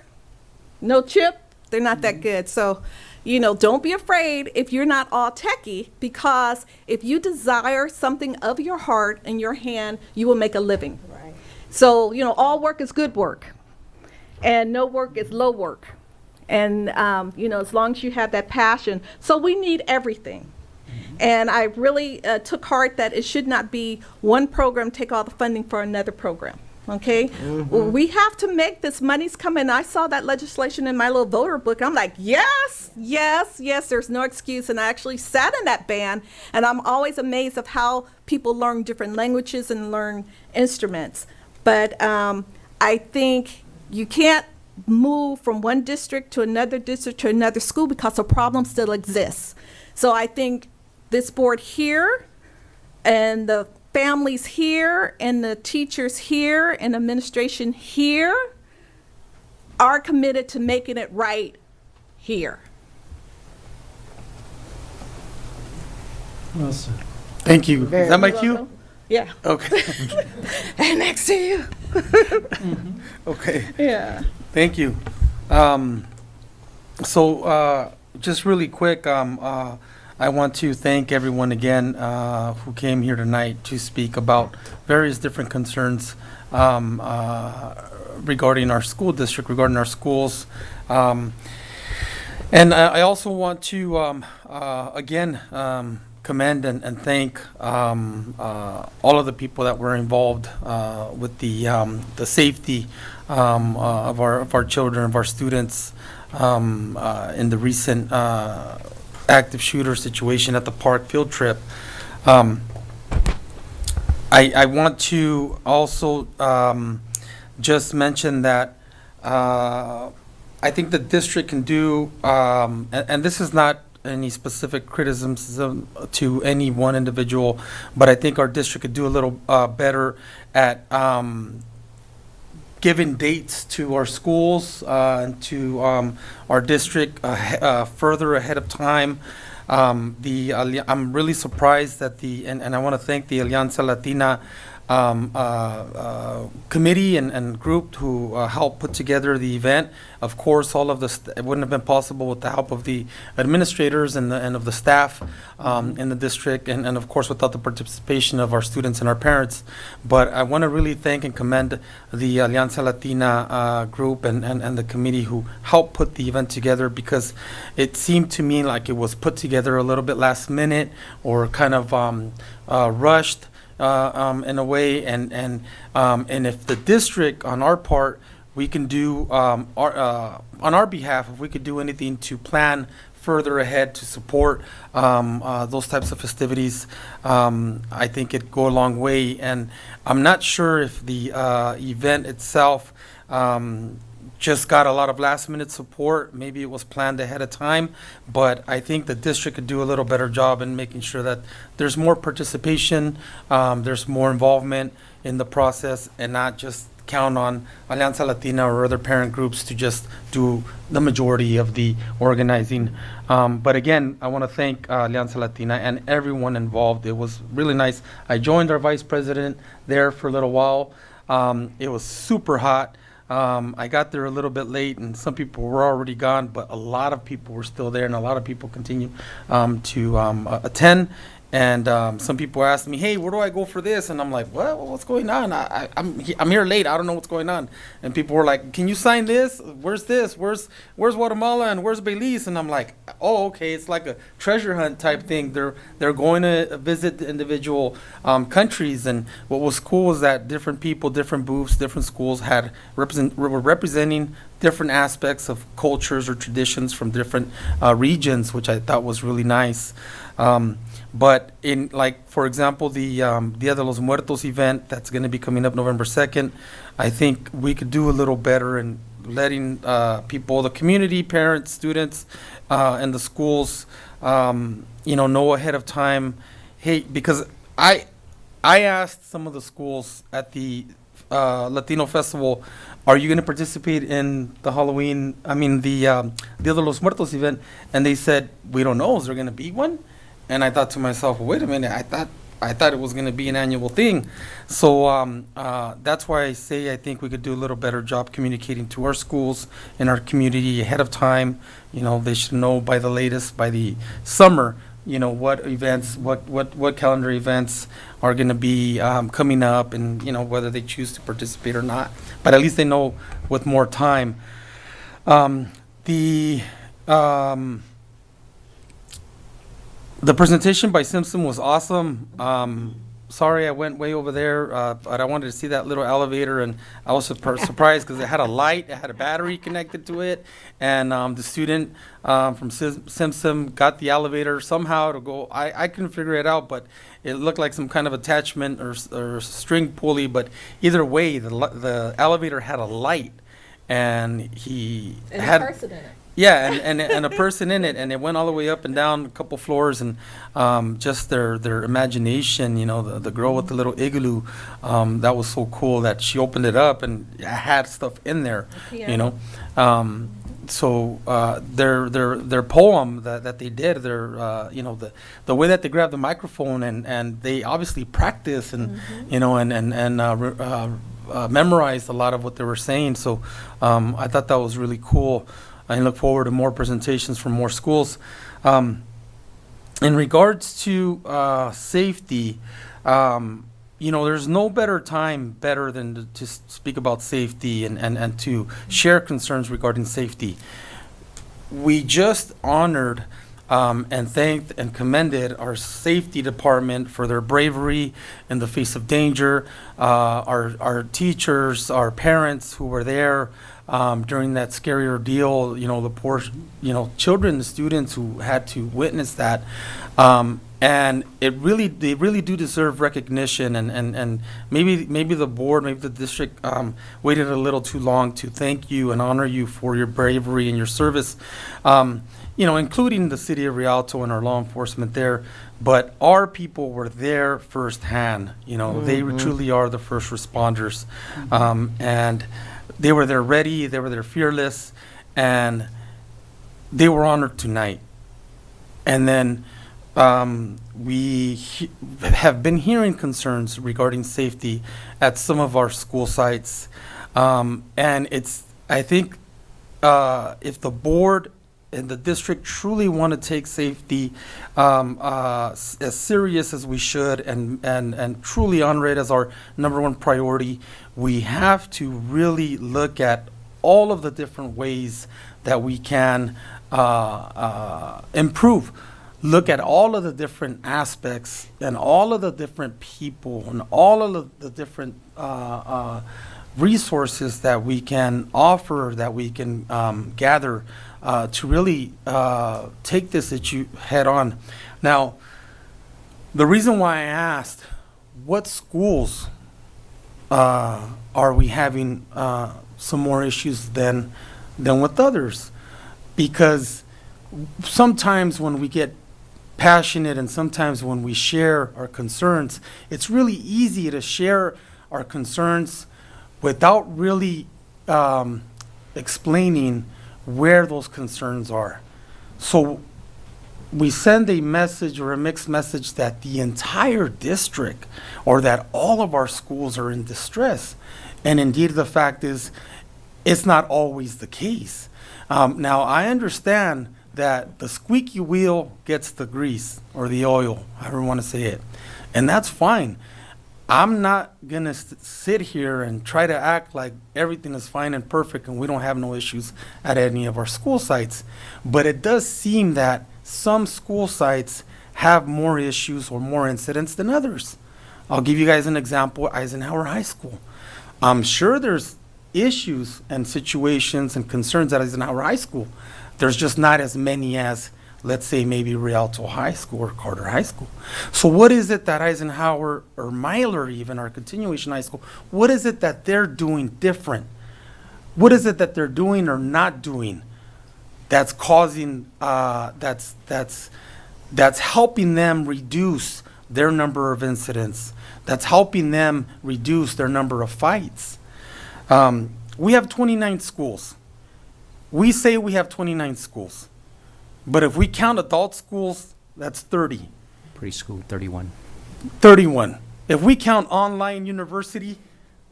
S2: no chip, they're not that good. So, don't be afraid if you're not all techie, because if you desire something of your heart and your hand, you will make a living. Right. So, all work is good work, and no work is low work. And, as long as you have that passion. So we need everything. And I really took heart that it should not be one program take all the funding for another program. Okay? Well, we have to make this money's come in. I saw that legislation in my little voter book. I'm like, yes, there's no excuse. And I actually sat in that band, and I'm always amazed of how people learn different languages and learn instruments. But I think you can't move from one district to another school, because the problem still exists. So I think this board here, and the families here, and the teachers here, and administration here are committed to making it right here.
S12: Well said.
S1: Thank you. Is that my cue?
S2: Welcome. Yeah.
S1: Okay.
S2: And next to you.
S1: Okay.
S2: Yeah.
S1: Thank you. Just really quick, I want to thank everyone again who came here tonight to speak about various different concerns regarding our school district, regarding our schools. And I also want to, again, commend and thank all of the people that were involved with the safety of our children, of our students, in the recent active shooter situation at the park field trip. I want to also just mention that I think the district can do, and this is not any specific criticism to any one individual, but I think our district could do a little better at giving dates to our schools and to our district further ahead of time. I'm really surprised that and I want to thank the Alianza Latina committee and group who helped put together the event. Of course, all of this, it wouldn't have been possible with the help of the administrators and of the staff in the district, and of course without the participation of our students and our parents. But I want to really thank and commend the Alianza Latina group and the committee who helped put the event together, because it seemed to me like it was put together a little bit last minute, or kind of rushed in a way, and if the district on our part, we can do on our behalf, if we could do anything to plan further ahead to support those types of festivities, I think it'd go a long way. And I'm not sure if the event itself just got a lot of last minute support. Maybe it was planned ahead of time, but I think the district could do a little better job in making sure that there's more participation, there's more involvement in the process, and not just count on Alianza Latina or other parent groups to just do the majority of the organizing. But again, I want to thank Alianza Latina and everyone involved. It was really nice. I joined our vice president there for a little while. It was super hot. I got there a little bit late, and some people were already gone, but a lot of people were still there, and a lot of people continue to attend. And some people asked me, "Hey, where do I go for this?" And I'm like, "What? What's going on? I'm here late. I don't know what's going on." And people were like, "Can you sign this? Where's this? Where's Guatemala and where's Belize?" And I'm like, "Oh, okay. It's like a treasure hunt type thing. They're going to visit the individual countries." And what was cool was that different people, different booths, different schools were representing different aspects of cultures or traditions from different regions, which I thought was really nice. But in, like, for example, the Dia de los Muertos event that's going to be coming up November 2nd, I think we could do a little better in letting people, the community, parents, students, and the schools, know ahead of time. Hey, because I asked some of the schools at the Latino Festival, are you going to participate in the the Dia de los Muertos event? And they said, we don't know. Is there going to be one? And I thought to myself, well, wait a minute, I thought it was going to be an annual thing. So that's why I say I think we could do a little better job communicating to our schools and our community ahead of time. They should know by the summer, what events, what calendar events are going to be coming up, and whether they choose to participate or not. But at least they know with more time. The presentation by Simpson was awesome. Sorry I went way over there, but I wanted to see that little elevator, and I was surprised because it had a light, it had a battery connected to it, and the student from Simpson got the elevator somehow to go. I couldn't figure it out, but it looked like some kind of attachment or string pulley, but either way, the elevator had a light, and he had a person in it. Yeah, and a person in it, and it went all the way up and down a couple floors, and just their imagination, the girl with the little igloo, that was so cool that she opened it up and had stuff in there, So their poem that they did, the way that they grabbed the microphone, and they obviously practiced and memorized a lot of what they were saying. So I thought that was really cool. I look forward to more presentations from more schools. In regards to safety, there's no better time than to speak about safety and to share concerns regarding safety. We just honored and thanked and commended our safety department for their bravery in the face of danger, our teachers, our parents who were there during that scary ordeal, the poor, children, the students who had to witness that. And they really do deserve recognition, and maybe the board, maybe the district waited a little too long to thank you and honor you for your bravery and your service, including the city of Rialto and our law enforcement there. But our people were there firsthand. They truly are the first responders, and they were there ready, they were there fearless, and they were honored tonight. And then we have been hearing concerns regarding safety at some of our school sites. And I think if the board and the district truly want to take safety as serious as we should and truly honor it as our number one priority, we have to really look at all of the different ways that we can improve. Look at all of the different aspects and all of the different people and all of the different resources that we can offer, that we can gather to really take this issue head on. Now, the reason why I asked what schools are we having some more issues than with others, because sometimes when we get passionate and sometimes when we share our concerns, it's really easy to share our concerns without really explaining where those concerns are. So we send a message or a mixed message that the entire district or that all of our schools are in distress. And indeed, the fact is, it's not always the case. Now, I understand that the squeaky wheel gets the grease or the oil, however you want to say it. And that's fine. I'm not going to sit here and try to act like everything is fine and perfect and we don't have no issues at any of our school sites. But it does seem that some school sites have more issues or more incidents than others. I'll give you guys an example, Eisenhower High School. I'm sure there's issues and situations and concerns at Eisenhower High School. There's just not as many as, let's say, maybe Rialto High School or Carter High School. So what is it that Eisenhower or Myler, even our continuation high school, what is it that they're doing different? What is it that they're doing or not doing that's causing, that's helping them reduce their number of incidents, that's helping them reduce their number of fights? We have 29 schools. We say we have 29 schools. But if we count adult schools, that's 30.
S5: Preschool, 31.
S1: 31. If we count online university,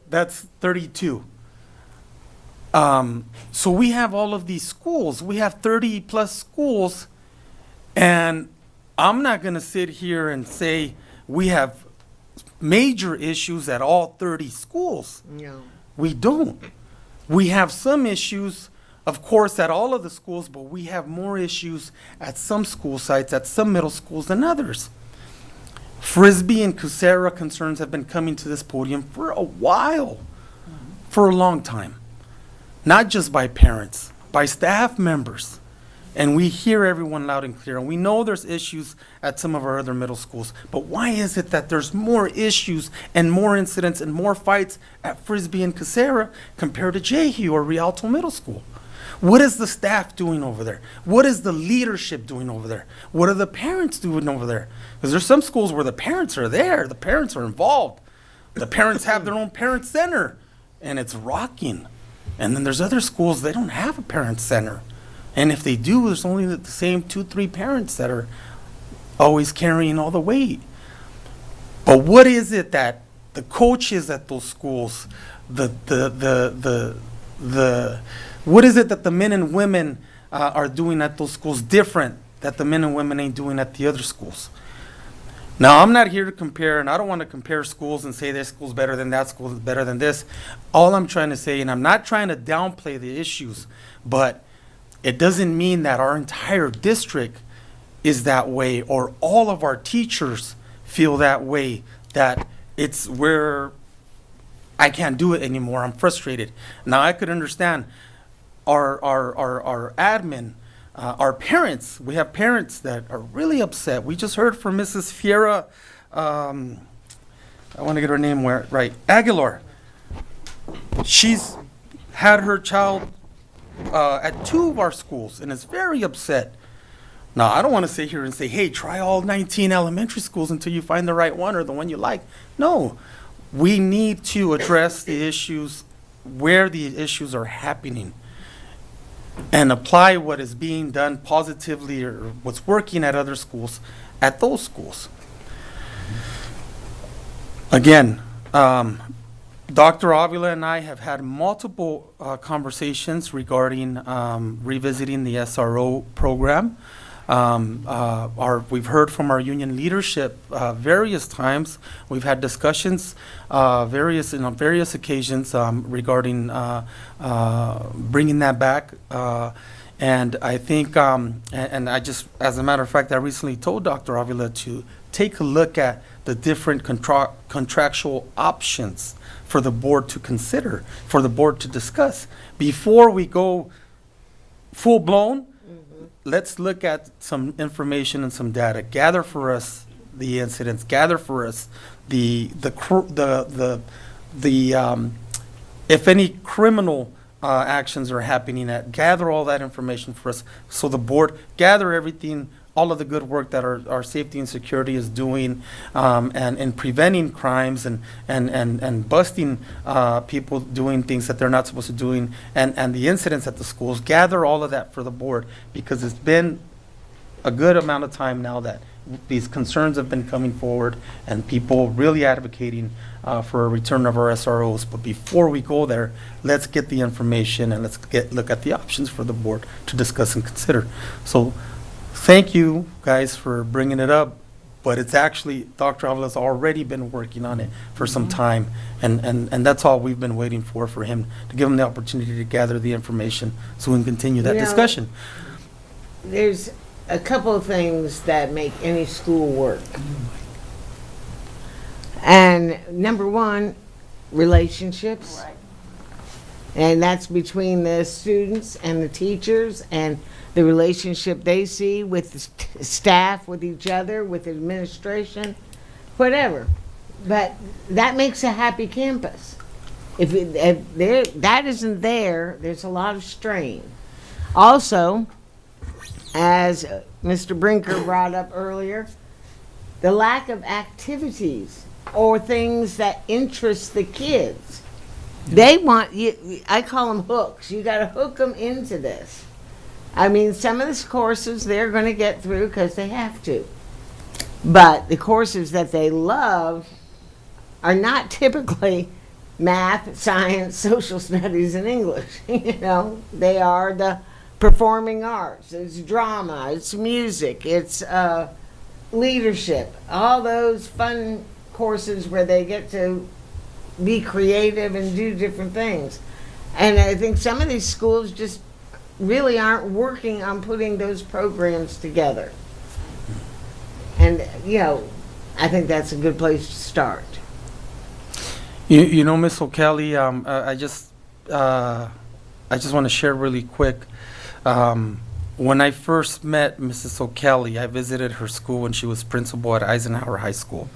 S1: that's 32. So we have all of these schools. We have 30 plus schools. And I'm not going to sit here and say we have major issues at all 30 schools.
S4: No.
S1: We don't. We have some issues, of course, at all of the schools, but we have more issues at some school sites, at some middle schools than others. Frisbee and Coursera concerns have been coming to this podium for a while, for a long time. Not just by parents, by staff members. And we hear everyone loud and clear. And we know there's issues at some of our other middle schools. But why is it that there's more issues and more incidents and more fights at Frisbee and Coursera compared to Jehu or Rialto Middle School? What is the staff doing over there? What is the leadership doing over there? What are the parents doing over there? Because there's some schools where the parents are there. The parents are involved. The parents have their own parent center. And it's rocking. And then there's other schools, they don't have a parent center. And if they do, there's only the same 2-3 parents that are always carrying all the weight. But what is it that the coaches at those schools, what is it that the men and women are doing at those schools different that the men and women ain't doing at the other schools? Now, I'm not here to compare, and I don't want to compare schools and say this school's better than that school is better than this. All I'm trying to say, and I'm not trying to downplay the issues, but it doesn't mean that our entire district is that way or all of our teachers feel that way, that it's where I can't do it anymore, I'm frustrated. Now, I could understand our admin, our parents. We have parents that are really upset. We just heard from Mrs. Fiera, I want to get her name right, Aguilar. She's had her child at 2 of our schools and is very upset. Now, I don't want to sit here and say, hey, try all 19 elementary schools until you find the right one or the one you like. No, we need to address the issues where the issues are happening and apply what is being done positively or what's working at other schools at those schools. Again, Dr. Avila and I have had multiple conversations regarding revisiting the SRO program. We've heard from our union leadership various times. We've had discussions on various occasions regarding bringing that back. And I think, and I just, as a matter of fact, I recently told Dr. Avila to take a look at the different contractual options for the board to consider, for the board to discuss. Before we go full-blown, let's look at some information and some data. Gather for us the incidents. Gather for us the if any criminal actions are happening at. Gather all that information for us, so the board, gather everything, all of the good work that our safety and security is doing, and preventing crimes and busting people doing things that they're not supposed to doing, and the incidents at the schools. Gather all of that for the board, because it's been a good amount of time now that these concerns have been coming forward and people really advocating for a return of our SROs. But before we go there, let's get the information and let's look at the options for the board to discuss and consider. So thank you guys for bringing it up, but it's actually, Dr. Avila's already been working on it for some time, and that's all we've been waiting for him, to give him the opportunity to gather the information so we can continue that discussion.
S4: There's a couple of things that make any school work. And number one, relationships. And that's between the students and the teachers, and the relationship they see with the staff, with each other, with administration, whatever. But that makes a happy campus. If that isn't there, there's a lot of strain. Also, as Mr. Brinker brought up earlier, the lack of activities or things that interest the kids. They want you, I call them hooks. You got to hook them into this. I mean, some of the courses they're going to get through because they have to. But the courses that they love are not typically math, science, social studies, and English. You know, they are the performing arts. It's drama, it's music, it's leadership. All those fun courses where they get to be creative and do different things. And I think some of these schools just really aren't working on putting those programs together. And, you know, I think that's a good place to start.
S1: You know, Ms. O'Kelly, I just want to share really quick. When I first met Mrs. O'Kelly, I visited her school when she was principal at Eisenhower High School.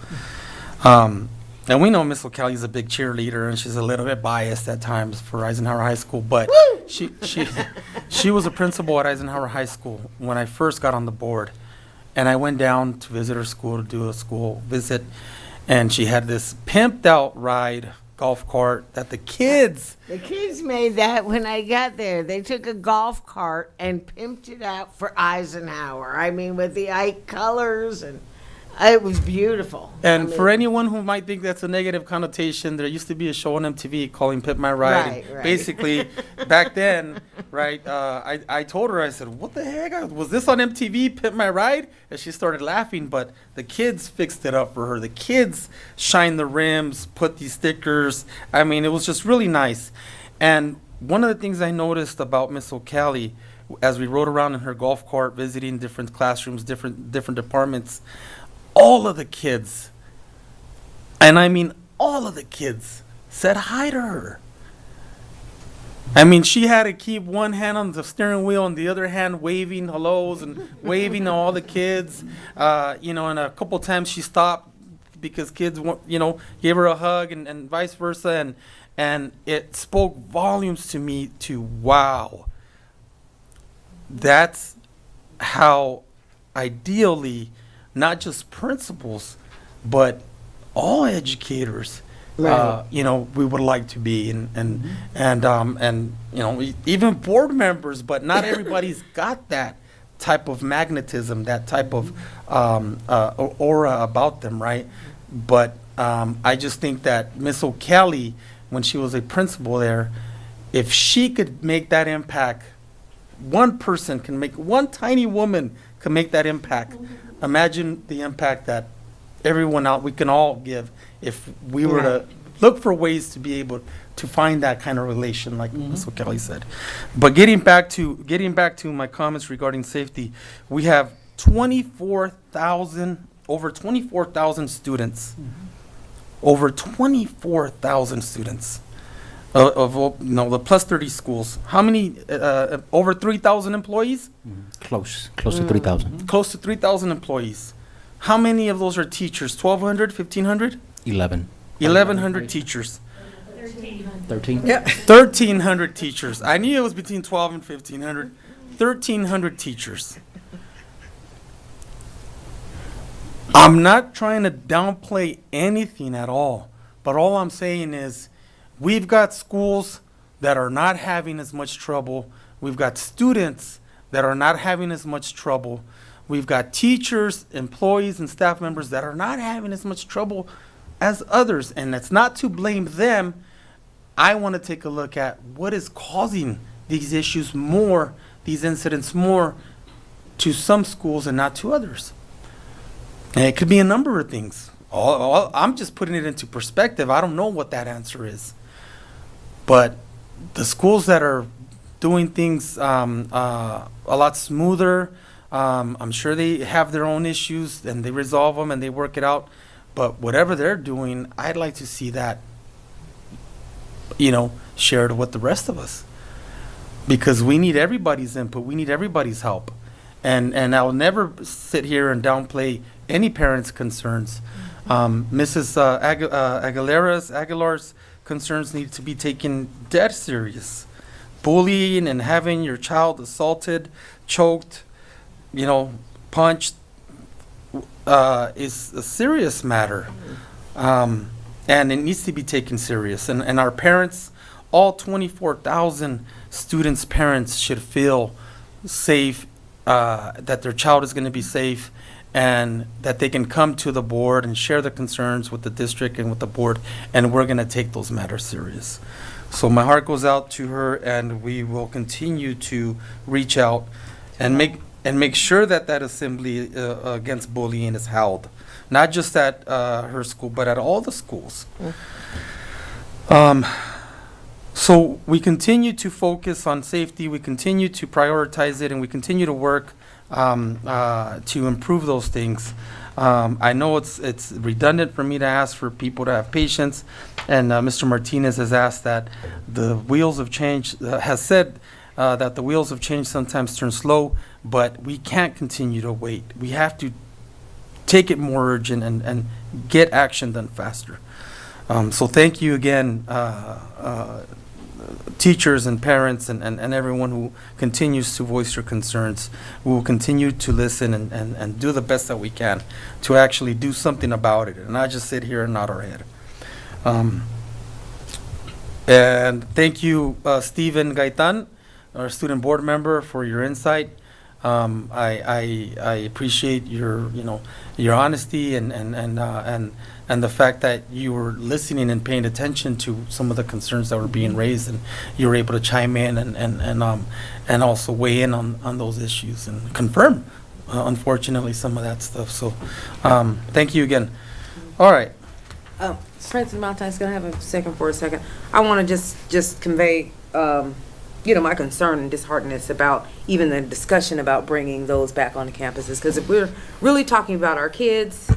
S1: And we know Miss O'Kelly is a big cheerleader, and she's a little bit biased at times for Eisenhower High School, but she was a principal at Eisenhower High School when I first got on the board. And I went down to visit her school, to do a school visit, and she had this pimped out ride golf cart that the kids
S4: made that when I got there. They took a golf cart and pimped it out for Eisenhower. I mean, with the Ike colors, and it was beautiful.
S1: And for anyone who might think that's a negative connotation, there used to be a show on MTV called Pimp My Ride.
S4: Right.
S1: Basically, back then, right, I told her, I said, what the heck? Was this on MTV, Pimp My Ride? And she started laughing, but the kids fixed it up for her. The kids shined the rims, put these stickers. I mean, it was just really nice. And one of the things I noticed about Miss O'Kelly, as we rode around in her golf cart, visiting different classrooms, different departments, all of the kids, and I mean all of the kids, said hi to her. I mean, she had to keep one hand on the steering wheel and the other hand waving hellos and waving to all the kids. You know, and a couple times she stopped because kids, you know, gave her a hug, and vice versa. And it spoke volumes to me to, wow, that's how ideally not just principals, but all educators,
S4: Right.
S1: you know, we would like to be, and you know, even board members. But not everybody's got that type of magnetism, that type of aura about them, right? But I just think that Miss O'Kelly, when she was a principal there, if she could make that impact, one person can make, one tiny woman can make that impact. Imagine the impact that everyone out, we can all give if we were to look for ways to be able to find that kind of relation, like Ms. O'Kelly said. But getting back to my comments regarding safety, we have over 24,000 students, over 24,000 students of you know, the plus 30 schools. How many? Over 3,000 employees.
S5: Close to 3,000.
S1: Close to 3,000 employees. How many of those are teachers? 1,200, 1,500?
S5: 11.
S1: 1,100 teachers.
S5: 13?
S1: Yeah. 1,300 teachers. I knew it was between 12 and 1,500. 1,300 teachers. I'm not trying to downplay anything at all, but all I'm saying is we've got schools that are not having as much trouble. We've got students that are not having as much trouble. We've got teachers, employees, and staff members that are not having as much trouble as others. And that's not to blame them. I want to take a look at what is causing these issues more, these incidents more, to some schools and not to others. And it could be a number of things. I'm just putting it into perspective. I don't know what that answer is. But the schools that are doing things a lot smoother, I'm sure they have their own issues and they resolve them and they work it out. But whatever they're doing, I'd like to see that, shared with the rest of us. Because we need everybody's input. We need everybody's help. And I'll never sit here and downplay any parent's concerns. Mrs. Aguilar's concerns need to be taken dead serious. Bullying and having your child assaulted, choked, punched is a serious matter. And it needs to be taken serious. And our parents, all 24,000 students' parents should feel safe, that their child is going to be safe, and that they can come to the board and share the concerns with the district and with the board, and we're going to take those matters serious. So my heart goes out to her, and we will continue to reach out and make sure that assembly against bullying is held, not just at her school, but at all the schools. So we continue to focus on safety, we continue to prioritize it, and we continue to work to improve those things. I know it's redundant for me to ask for people to have patience, and Mr. Martinez has asked that the wheels of change, has said that the wheels of change sometimes turn slow, but we can't continue to wait. We have to take it more urgent and get action done faster. So thank you again, teachers and parents and everyone who continues to voice your concerns. We will continue to listen and do the best that we can to actually do something about it and not just sit here and nod our head. And thank you, Stephen Gaitan, our student board member, for your insight. I appreciate your honesty and the fact that you were listening and paying attention to some of the concerns that were being raised, and you were able to chime in and also weigh in on those issues and confirm, unfortunately, some of that stuff. So, thank you again. All right.
S22: President Maltaine's gonna have a second for a second. I want to just convey, my concern and disheartedness about even the discussion about bringing those back onto campuses. Because if we're really talking about our kids,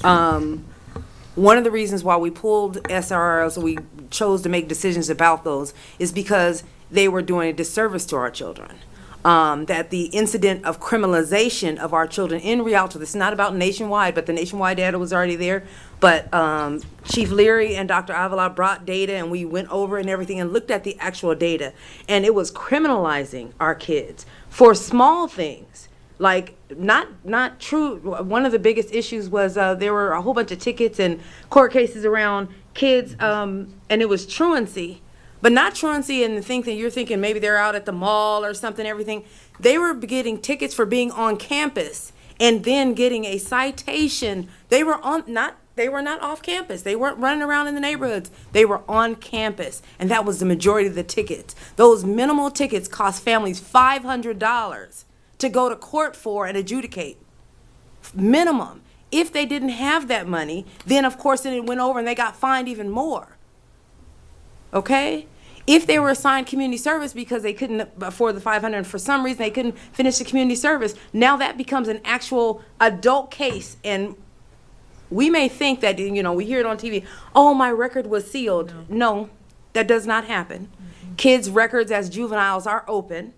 S22: one of the reasons why we pulled SRRs, we chose to make decisions about those, is because they were doing a disservice to our children. That the incident of criminalization of our children in Rialto, this is not about nationwide, but the nationwide data was already there. But Chief Leary and Dr. Avila brought data, and we went over and everything and looked at the actual data. And it was criminalizing our kids for small things. Like, not true. One of the biggest issues was there were a whole bunch of tickets and court cases around kids, and it was truancy. But not truancy in the thing that you're thinking maybe they're out at the mall or something, everything. They were getting tickets for being on campus and then getting a citation. They were not off campus. They weren't running around in the neighborhoods. They were on campus, and that was the majority of the tickets. Those minimal tickets cost families $500 to go to court for and adjudicate. Minimum. If they didn't have that money, then of course it went over and they got fined even more. Okay? If they were assigned community service because they couldn't afford the $500 and for some reason they couldn't finish the community service, now that becomes an actual adult case. And we may think that, we hear it on TV, oh, my record was sealed. No, that does not happen. Kids' records as juveniles are open.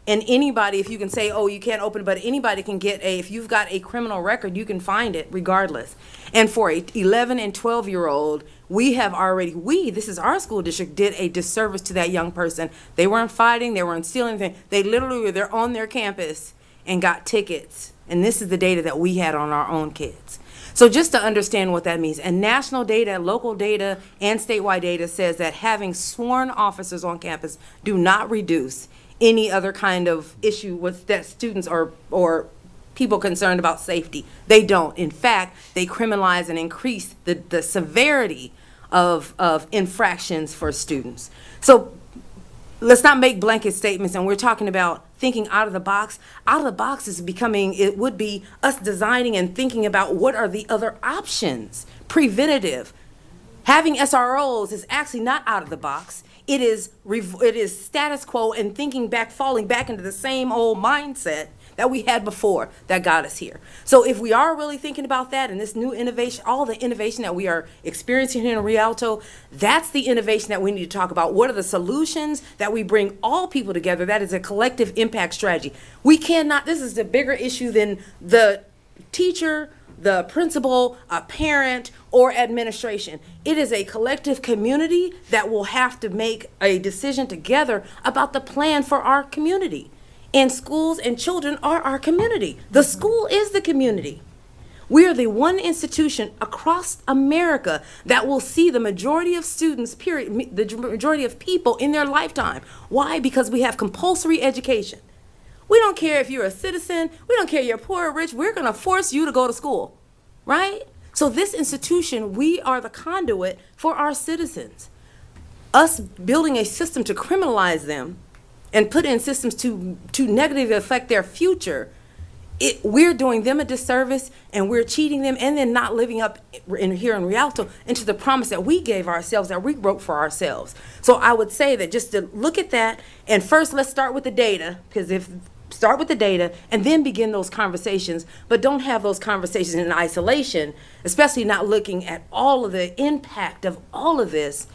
S22: And anybody, if you can say, oh, you can't open it, but anybody can get if you've got a criminal record, you can find it regardless. And for a 11 and 12-year-old, we have already, this is our school district, did a disservice to that young person. They weren't fighting, they weren't stealing anything. They literally were there on their campus and got tickets. And this is the data that we had on our own kids. So just to understand what that means, and national data, local data, and statewide data says that having sworn officers on campus do not reduce any other kind of issue with that students or people concerned about safety. They don't. In fact, they criminalize and increase the severity of infractions for students. So let's not make blanket statements, and we're talking about thinking out of the box. Out of the box is becoming, it would be us designing and thinking about what are the other options, preventative. Having SROs is actually not out of the box. It is status quo and thinking back, falling back into the same old mindset that we had before that got us here. So if we are really thinking about that and this new innovation, all the innovation that we are experiencing here in Rialto, that's the innovation that we need to talk about. What are the solutions that we bring all people together? That is a collective impact strategy. We cannot, this is a bigger issue than the teacher, the principal, a parent, or administration. It is a collective community that will have to make a decision together about the plan for our community. And schools and children are our community. The school is the community. We are the one institution across America that will see the majority of students, period, the majority of people in their lifetime. Why? Because we have compulsory education. We don't care if you're a citizen, we don't care if you're poor or rich, we're gonna force you to go to school, right? So this institution, we are the conduit for our citizens. Us building a system to criminalize them and put in systems to negatively affect their future, we're doing them a disservice, and we're cheating them, and then not living up here in Rialto into the promise that we gave ourselves, that we wrote for ourselves. So I would say that just to look at that, and first let's start with the data, because start with the data and then begin those conversations, but don't have those conversations in isolation, especially not looking at all of the impact of all of this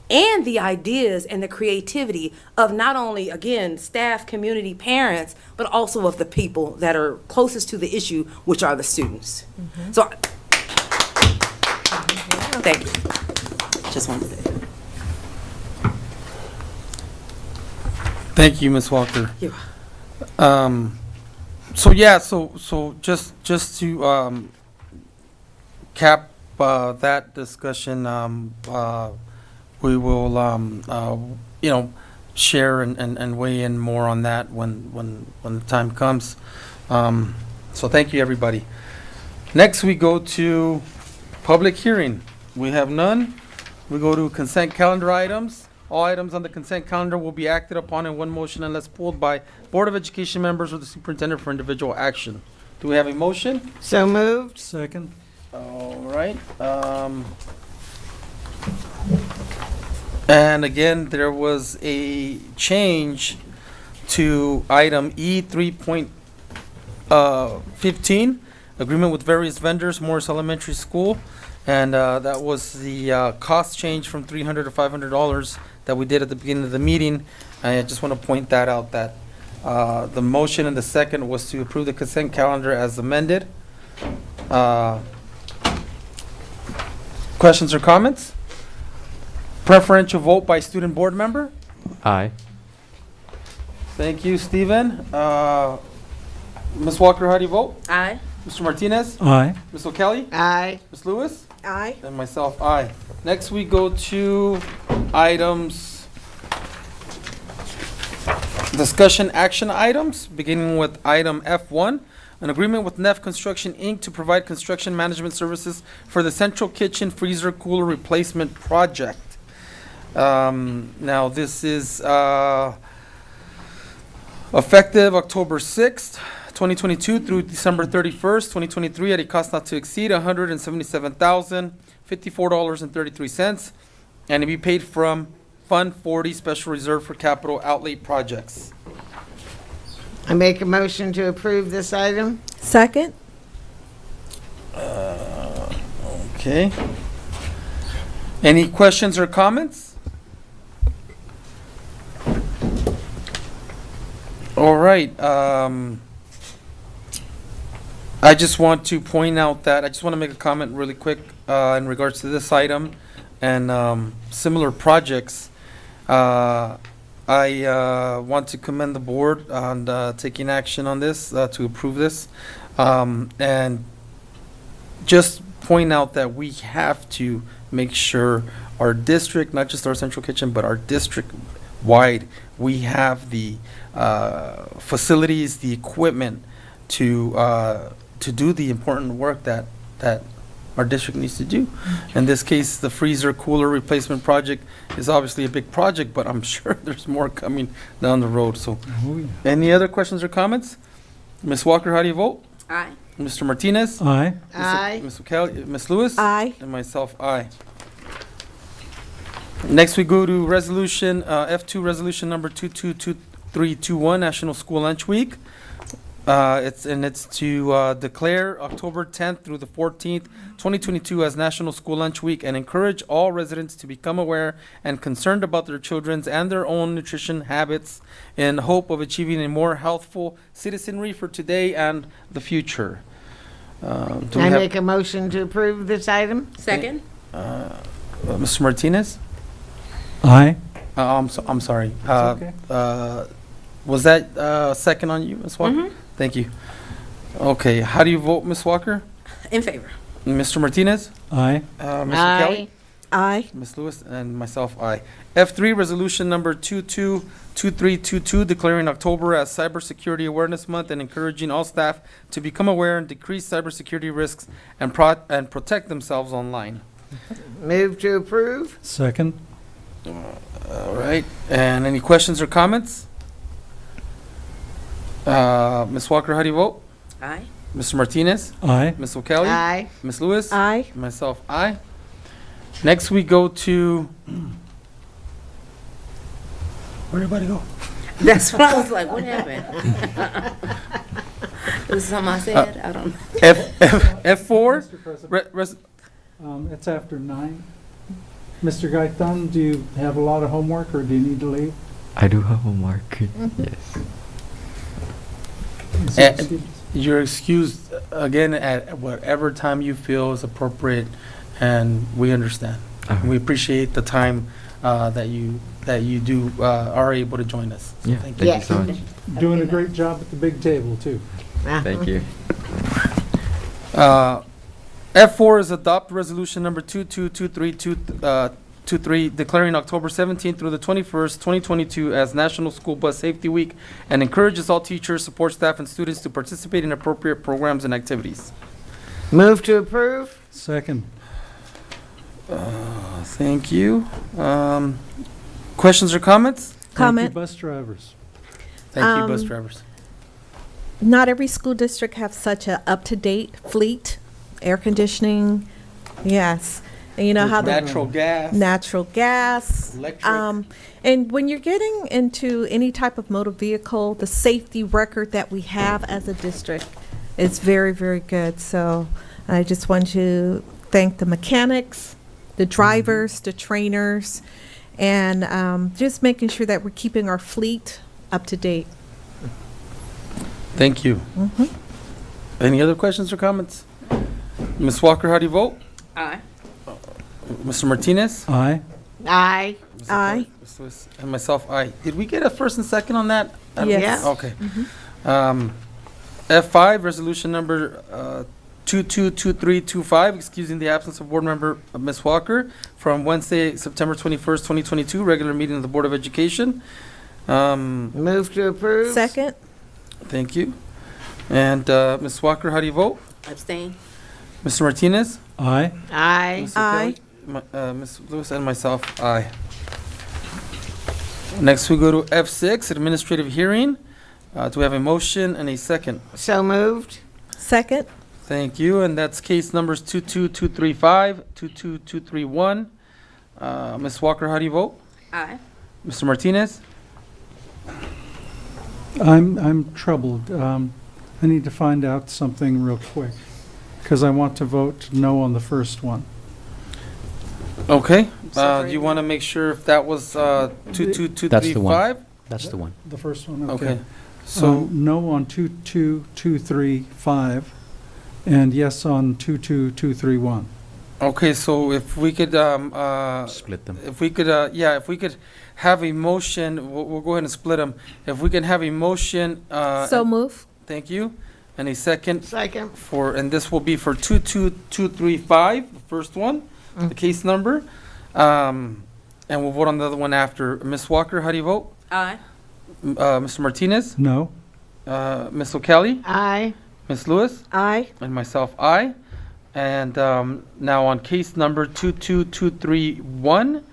S22: and the ideas and the creativity of not only, again, staff, community, parents, but also of the people that are closest to the issue, which are the students. So, thank you. Just wanted to say that.
S1: Thank you, Ms. Walker.
S22: Yeah.
S1: So just to cap that discussion, we will share and weigh in more on that when the time comes. So thank you, everybody. Next, we go to public hearing. We have none. We go to consent calendar items. All items on the consent calendar will be acted upon in one motion unless pulled by Board of Education members or the superintendent for individual action. Do we have a motion?
S4: So moved.
S12: Second.
S1: All right. And again, there was a change to item E 3.15, agreement with various vendors, Morris Elementary School. And that was the cost change from $300 to $500 that we did at the beginning of the meeting. I just want to point that out, that the motion and the second was to approve the consent calendar as amended. Questions or comments? Preferential vote by student board member?
S5: Aye.
S1: Thank you, Stephen. Ms. Walker, how do you vote?
S22: Aye.
S1: Mr. Martinez?
S12: Aye.
S1: Ms. O'Kelly?
S4: Aye.
S1: Ms. Lewis?
S22: Aye.
S1: And myself, aye. Next, we go to items, discussion action items, beginning with item F1, an agreement with Neff Construction, Inc. to provide construction management services for the central kitchen freezer cooler replacement project. Now, this is effective October 6th, 2022 through December 31st, 2023 at a cost not to exceed $177,054.33 and to be paid from Fund 40 Special Reserve for Capital Outlay Projects.
S4: I make a motion to approve this item.
S2: Second.
S1: Okay. Any questions or comments? All right. I just want to point out that I just want to make a comment really quick in regards to this item. and similar projects. I want to commend the board on taking action on this, to approve this. And just point out that we have to make sure our district, not just our central kitchen, but our district wide, we have the facilities, the equipment to do the important work that our district needs to do. In this case, the freezer cooler replacement project is obviously a big project, but I'm sure there's more coming down the road. So, any other questions or comments? Ms. Walker, how do you vote?
S19: Aye.
S1: Mr. Martinez?
S12: Aye.
S4: Aye.
S1: Ms. Kelly, Ms. Lewis?
S2: Aye.
S1: And myself, aye. Next, we go to resolution, F2, resolution number 222321, National School Lunch Week. It's to declare October 10th through the 14th, 2022 as National School Lunch Week and encourage all residents to become aware and concerned about their children's and their own nutrition habits in hope of achieving a more healthful citizenry for today and the future. Do we
S4: I
S1: have-
S4: make a motion to approve this item.
S19: Second?
S1: Mr. Martinez?
S12: Aye.
S1: I'm sorry.
S12: okay.
S1: Was that second on you, Ms. Walker? Thank you. Okay, how do you vote, Ms. Walker?
S19: In favor.
S1: Mr. Martinez?
S12: Aye.
S1: Mr.
S4: Aye.
S1: Kelly?
S2: Aye.
S1: Ms. Lewis? And myself, aye. F3, resolution number 222322, declaring October as Cybersecurity Awareness Month and encouraging all staff to become aware and decrease cybersecurity risks and protect themselves online.
S4: Move to approve.
S12: Second.
S1: All right, and any questions or comments? Ms. Walker, how do you vote?
S19: Aye.
S1: Mr. Martinez?
S12: Aye.
S1: Ms. O'Kelly?
S4: Aye.
S1: Ms. Lewis?
S2: Aye.
S1: Myself, aye. Next, we go to. Where'd everybody go?
S19: That's what I was like, what happened? Was it something I said? I don't know.
S1: F4?
S12: Mr. President. It's after 9. Mr. Gaitan, do you have a lot of homework or do you need to leave?
S13: I do have homework. Yes.
S12: Is it excused?
S1: You're excused again at whatever time you feel is appropriate, and we understand. We appreciate the time that you do are able to join us. So
S13: Yeah,
S1: thank you.
S13: thank you so much.
S12: Doing a great job at the big table, too.
S13: Thank you.
S1: F4 is adopt resolution number 222323, declaring October 17th through the 21st, 2022 as National School Bus Safety Week and encourages all teachers, support staff, and students to participate in appropriate programs and activities.
S4: Move to approve.
S12: Second.
S1: Thank you. Questions or comments?
S12: Thank
S2: Comment.
S12: you, bus drivers.
S1: Thank you, bus drivers.
S2: Not every school district have such a up-to-date fleet, air conditioning, yes. And you know how the
S1: Natural gas.
S2: natural gas.
S1: Electric.
S2: And when you're getting into any type of motor vehicle, the safety record that we have as a district is very, very good. So I just want to thank the mechanics, the drivers, the trainers, and just making sure that we're keeping our fleet up to date.
S1: Thank you. Any other questions or comments? Ms. Walker, how do you vote?
S19: Aye.
S1: Mr. Martinez?
S12: Aye.
S4: Aye.
S2: Aye.
S1: Ms. Lewis, and myself, aye. Did we get a first and second on that?
S2: Yes.
S1: Okay. F5, resolution number 222325, excusing the absence of board member Ms. Walker from Wednesday, September 21st, 2022, regular meeting of the Board of Education.
S4: Move to approve.
S2: Second.
S1: Thank you. And Ms. Walker, how do you vote?
S19: Abstain.
S1: Mr. Martinez?
S12: Aye.
S4: Aye.
S1: Ms.
S2: Aye.
S1: O'Kelly? Ms. Lewis and myself, aye. Next, we go to F6, administrative hearing. Do we have a motion and a second?
S4: So moved.
S2: Second.
S1: Thank you, and that's case numbers 22235, 22231. Ms. Walker, how do you vote?
S19: Aye.
S1: Mr. Martinez?
S12: I'm troubled. I need to find out something real quick, because I want to vote no on the first one.
S1: Okay, do you want to make sure if that was 22235?
S5: That's the one. That's the one.
S12: The first one,
S1: Okay,
S12: okay.
S1: so,
S12: No on 22235, and yes on 22231.
S1: Okay, so if we could,
S5: Split them.
S1: if we could, if we could have a motion, we'll go ahead and split them. If we can have a motion,
S2: So move.
S1: thank you, and a second
S4: Second.
S1: for, and this will be for 22235, the first one, the case number. And we'll vote on the other one after. Ms. Walker, how do you vote?
S22: Aye.
S1: Mr. Martinez?
S12: No.
S1: Ms. O'Kelly?
S4: Aye.
S1: Ms. Lewis?
S2: Aye.
S1: And myself, aye. And now on case number 22231,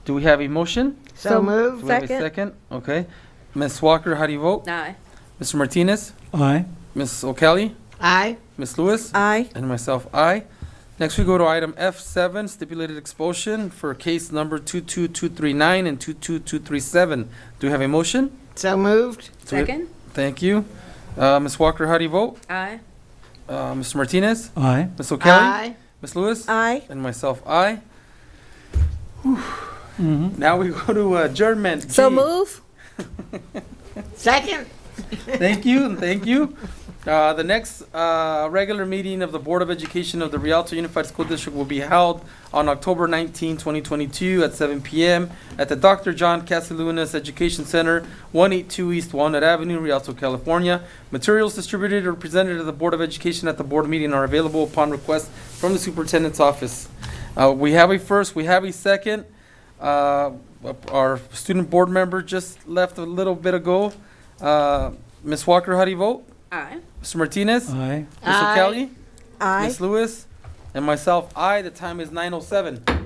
S1: do we have a motion?
S4: So moved.
S1: Do we have a second? Okay. Ms. Walker, how do you vote?
S22: Aye.
S1: Mr. Martinez?
S12: Aye.
S1: Ms. O'Kelly?
S4: Aye.
S1: Ms. Lewis?
S2: Aye.
S1: And myself, aye. Next, we go to item F7, stipulated expulsion for case number 22239 and 22237. Do we have a motion?
S4: So moved.
S22: Second?
S1: Thank you. Ms. Walker, how do you vote?
S22: Aye.
S1: Mr. Martinez?
S12: Aye.
S1: Ms. O'Kelly?
S4: Aye.
S1: Ms. Lewis?
S2: Aye.
S1: And myself, aye. Now we go to adjournment.
S2: So
S1: G.
S2: move.
S4: Second.
S1: Thank you, and thank you. The next regular meeting of the Board of Education of the Rialto Unified School District will be held on October 19, 2022 at 7 p.m. at the Dr. John Casalunas Education Center, 182 East Walnut Avenue, Rialto, California. Materials distributed or presented to the Board of Education at the board meeting are available upon request from the superintendent's office. We have a first, we have a second. Our student board member just left a little bit ago. Ms. Walker, how do you vote?
S22: Aye.
S1: Mr. Martinez?
S12: Aye.
S1: Ms. O'Kelly?
S2: Aye.
S1: Ms. Lewis? And myself, aye. The time is 9:07.